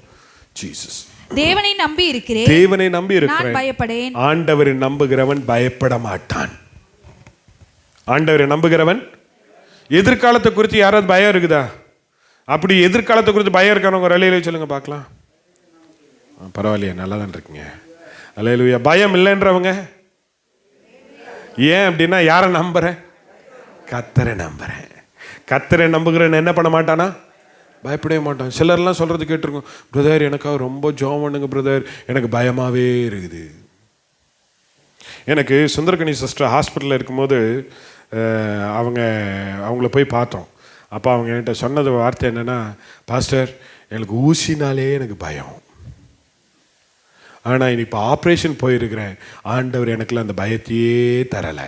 ஜீசஸ். தேவனை நம்பி இருக்கிறேன், தேவனை நம்பி இருக்கிறேன், நான் பயப்படேன். ஆண்டவரை நம்புகிறவன் பயப்பட மாட்டான். ஆண்டவரை நம்புகிறவன். எதிர்காலத்தை குறித்து யாராவது பயம் இருக்குதா? அப்படி எதிர்காலத்தை குறித்து பயம் இருக்கிறவங்க ஒரு அலையில சொல்லுங்க பார்க்கலாம். பரவாயில்லையா, நல்லா தான் இருக்கீங்க. அல்லேலூயா. பயம் இல்லைன்றவங்க ஏன் அப்படின்னா, யாரை நம்புறேன்? கர்த்தரை நம்புறேன். கர்த்தரை நம்புகிறேன் என்ன பண்ண மாட்டானா? பயப்படவே மாட்டான். சிலர்லாம் சொல்றது கேட்டிருக்கோம், பிரதர் எனக்காக ரொம்ப ஜெபம் பண்ணுங்க பிரதர், எனக்கு பயமாவே இருக்குது. எனக்கு சுந்தரகனி சிஸ்டர் ஹாஸ்பிட்டலில் இருக்கும்போது அவங்கள போய் பார்த்தோம். அப்போ அவங்க என்கிட்ட சொன்னது வார்த்தை என்னென்னா, பாஸ்டர் எனக்கு ஊசினாலே எனக்கு பயம், ஆனால் இப்போ ஆப்ரேஷன் போயிருக்கிறேன், ஆண்டவர் எனக்குலாம் அந்த பயத்தையே தரலை.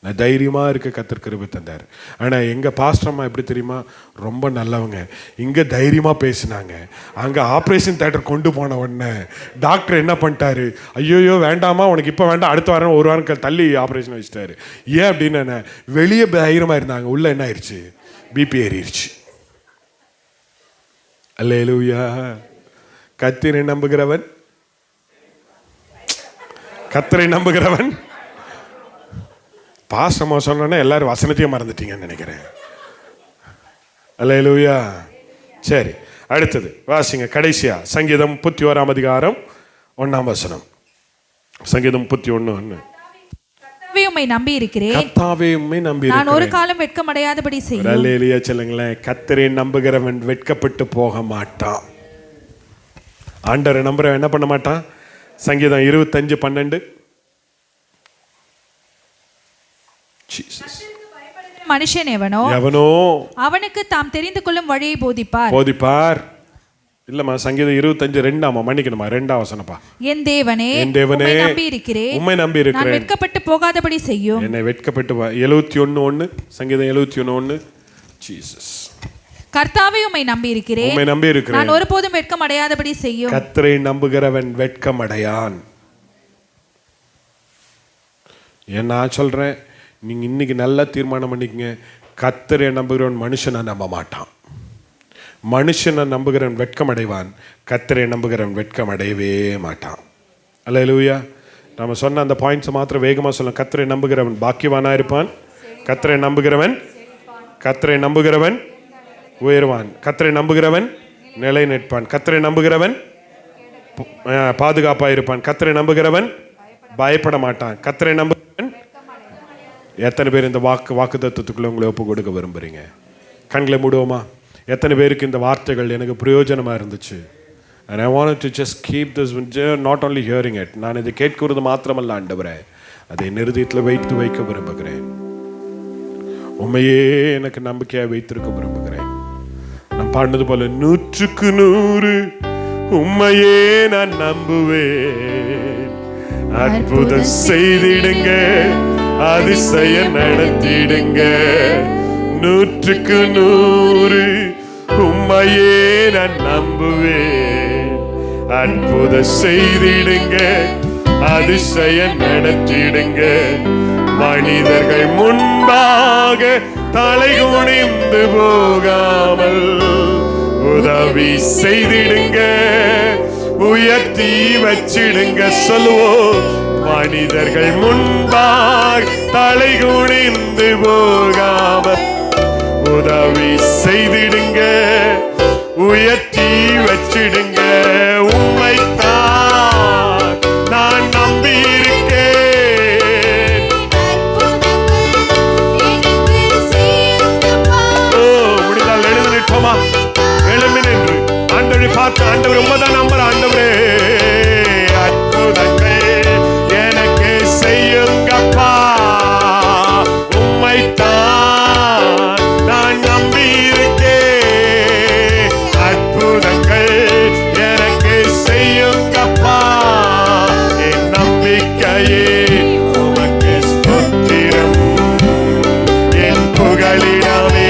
நான் தைரியமாக இருக்க கர்த்தர் கிருபை தந்தார். ஆனால் எங்கள் பாஸ்டர் அம்மா எப்படி தெரியுமா, ரொம்ப நல்லவங்க. இங்கே தைரியமாக பேசினாங்க. அங்கே ஆப்ரேஷன் தேட்டர் கொண்டு போன உடனே டாக்டர் என்ன பண்ணிட்டாரு, ஐயோயோ வேண்டாமா உனக்கு இப்போ வேண்டாம், அடுத்த வாரம் ஒரு வாரம் தள்ளி ஆப்ரேஷன் வச்சுட்டாரு. ஏன் அப்படின்னு என்ன, வெளியே தைரியமாக இருந்தாங்க, உள்ள என்ன ஆயிடுச்சு, பிபி ஏறிடுச்சு. அல்லேலூயா. கர்த்தரை நம்புகிறவன், கர்த்தரை நம்புகிறவன். பாசமா சொன்னா எல்லாரும் வசனத்தையும் மறந்துட்டீங்கன்னு நினைக்கிறேன். அல்லேலூயா. சரி, அடுத்தது வாசிங்க கடைசியா சங்கீதம் 31 அதிகாரம் 1 வசனம். சங்கீதம் 31:1. கர்த்தாவே உம்மை நம்பி இருக்கிறேன், கர்த்தாவே உம்மை நம்பி நான் ஒரு காலம் வெட்கமடையாதபடி செய்யும். அல்லேலூயா சொல்லுங்களேன். கர்த்தரை நம்புகிறவன் வெட்கப்பட்டு போக மாட்டான். ஆண்டவரை நம்புறவன் என்ன பண்ண மாட்டான். சங்கீதம் 25:12. மனுஷன் எவனோ அவனுக்கு தாம் தெரிந்து கொள்ளும் வழியை போதிப்பார். இல்லம்மா, சங்கீதம் 25:2. மன்னிக்கணுமா, 2 வசனப்பா. என் தேவனே உம்மை நம்பி இருக்கிறேன், நான் வெட்கப்பட்டு போகாதபடி செய்யும். என்னை வெட்கப்பட்டு 71:1. சங்கீதம் 71:1. ஜீசஸ். கர்த்தாவே உம்மை நம்பி இருக்கிறேன், நான் ஒருபோதும் வெட்கம் அடையாதபடி செய்யும். கர்த்தரை நம்புகிறவன் வெட்கம் அடையான். நான் சொல்றேன், நீங்க இன்னைக்கு நல்லா தீர்மானம் பண்ணிக்கங்க. கர்த்தரை நம்புகிறவன் மனுஷனை நம்ப மாட்டான். மனுஷனை நம்புகிறவன் வெட்கம் அடைவான். கர்த்தரை நம்புகிறவன் வெட்கம் அடையவே மாட்டான். அல்லேலூயா. நம்ம சொன்ன அந்த பாயிண்ட்ஸ் மாத்திரம் வேகமாக சொல்லலாம். கர்த்தரை நம்புகிறவன் பாக்கியவானா இருப்பான். கர்த்தரை நம்புகிறவன் உயர்வான். கர்த்தரை நம்புகிறவன் நிலை நிற்பான். கர்த்தரை நம்புகிறவன் பாதுகாப்பாக இருப்பான். கர்த்தரை நம்புகிறவன் பயப்பட மாட்டான். கர்த்தரை நம்புகிறவன். எத்தனை பேர் இந்த வாக்கு தத்துவத்துக்குள்ள உங்களை ஒப்பு கொடுக்க விரும்புறீங்க? கண்களை மூடுவோமா? எத்தனை பேருக்கு இந்த வார்த்தைகள் எனக்கு பிரயோஜனமாக இருந்துச்சு? And I wanted to just keep this, not only hearing it. நான் இதை கேட்கிறது மாத்திரமல்ல ஆண்டவரே, அதை நிறுதியத்தில் வைக்க விரும்புகிறேன். உண்மையே எனக்கு நம்பிக்கையாக வைத்திருக்க விரும்புகிறேன். நான் பாடினது போல 100க்கு 100 உண்மையே நான் நம்புவேன். அற்புதம் செய்திடுங்க, அதிசயம் நடத்திடுங்க. 100க்கு 100 உம்மையே நான் நம்புவேன். அற்புதம் செய்திடுங்க, அதிசயம் நடத்திடுங்க. மனிதர்கள் முன்பாக தலை குனிந்து போகாமல் உதவி செய்திடுங்க, உயர்த்தி வச்சிடுங்க. சொல்லுவோம், மனிதர்கள் முன்பாக தலை குனிந்து போகாமல் உதவி செய்திடுங்க, உயர்த்தி வச்சிடுங்க. உம்மைத்தான் நான் நம்பி இருக்கேன். முடிந்தால் எழுந்து நிற்போமா? எழும்பி நின்று ஆண்டவரை பார்த்து, ஆண்டவர் உண்மைதான் நம்புற ஆண்டவரே, அற்புதங்கள் எனக்கு செய்யுங்கப்பா. உம்மைத்தான் நான் நம்பி இருக்கேன். அற்புதங்கள் எனக்கு செய்யுங்கப்பா. என் நம்பிக்கையே உமக்கு ஸ்தோத்திரம், என் புகழிடமே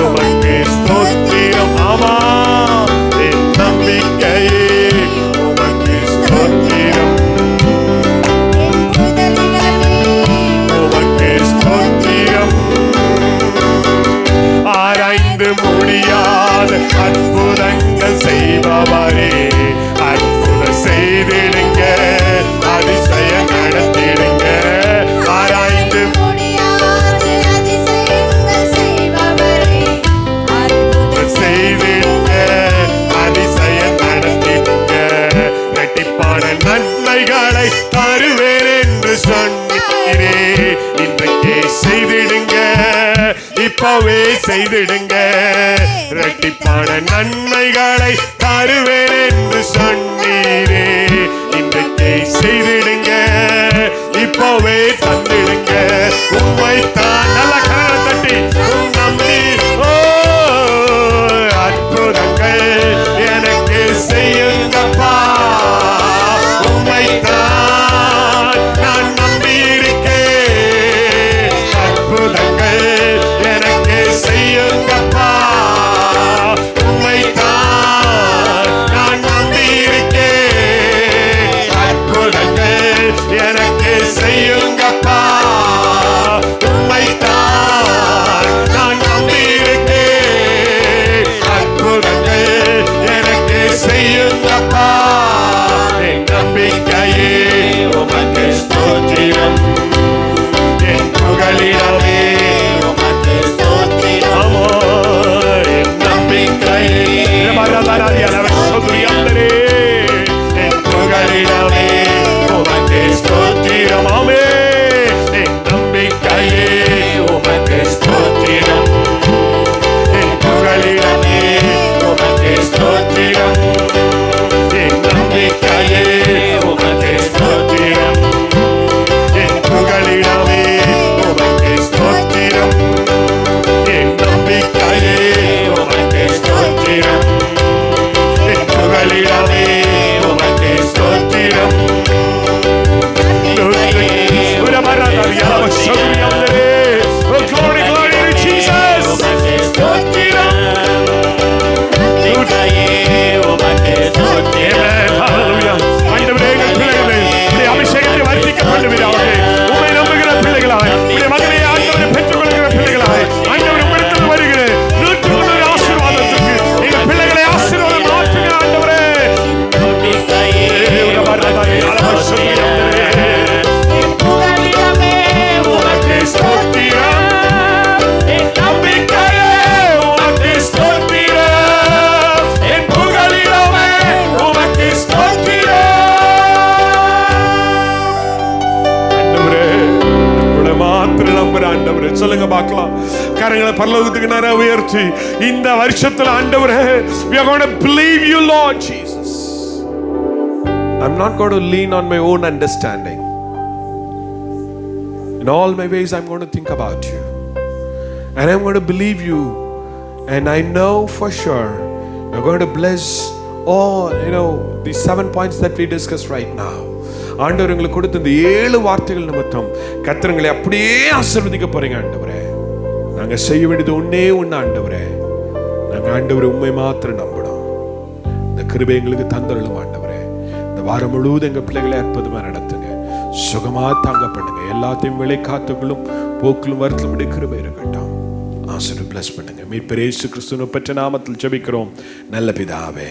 உமக்கு ஸ்தோத்திரம். ஆமா, என் நம்பிக்கையே உமக்கு ஸ்தோத்திரம், உமக்கு ஸ்தோத்திரம். ஆராய்ந்து முடியாத அற்புதங்கள் செய்பவரே, அற்புதம் செய்திடுங்க, அதிசயம் நடத்திடுங்க. ஆராய்ந்து செய்திடுங்க, அதிசயம் நடத்திடுங்க. இரட்டிப்பான நன்மைகளை தருவேன் என்று சொன்னீரே, இன்றைக்கே செய்திடுங்க, இப்பவே செய்திடுங்க. இரட்டிப்பான நன்மைகளை தருவேன் என்று சொன்னீரே, இன்றைக்கே செய்திடுங்க, இப்பவே தந்திடுங்க. உம்மைத்தான் நல்ல கரங்களை தட்டி நம்பி, ஓ அற்புதங்கள் எனக்கு செய்யுங்கப்பா. உம்மைத்தான் நான் நம்பி இருக்கேன். ஆண்டவரே. சொல்லுங்க பார்க்கலாம். கரங்களை பரலோகத்துக்கு நேரா உயர்த்தி இந்த வருஷத்துல ஆண்டவரே, we are going to believe you Lord Jesus. I'm not going to lean on my own understanding. In all my ways I'm going to think about you, and I'm going to believe you, and I know for sure you're going to bless all, these 7 points that we discussed right now. ஆண்டவர் உங்களுக்கு கொடுத்த இந்த 7 வார்த்தைகள் நிமித்தம் கர்த்தர்களை அப்படியே ஆசீர்வதிக்க போறீங்க ஆண்டவரே. நாங்க செய்ய வேண்டியது ஒண்ணே ஒண்ணு ஆண்டவரே, நாங்க ஆண்டவரை உண்மை மாத்திரம் நம்பணும். இந்த கிருபை எங்களுக்கு தந்தருளும் ஆண்டவரே. இந்த வாரம் முழுவதும் எங்க பிள்ளைகளை அற்புதமா நடத்துங்க, சுகமா தாங்க பண்ணுங்க. எல்லாத்தையும் விலை காத்துகளும் போக்கிலும் வருத்தலும் கிருபை இருக்கட்டும். ஆசீர்வாதம் பிளஸ் பண்ணுங்க. மீட்பர் இயேசு கிறிஸ்துவின் பெற்ற நாமத்தில் ஜெபிக்கிறோம் நல்ல பிதாவே.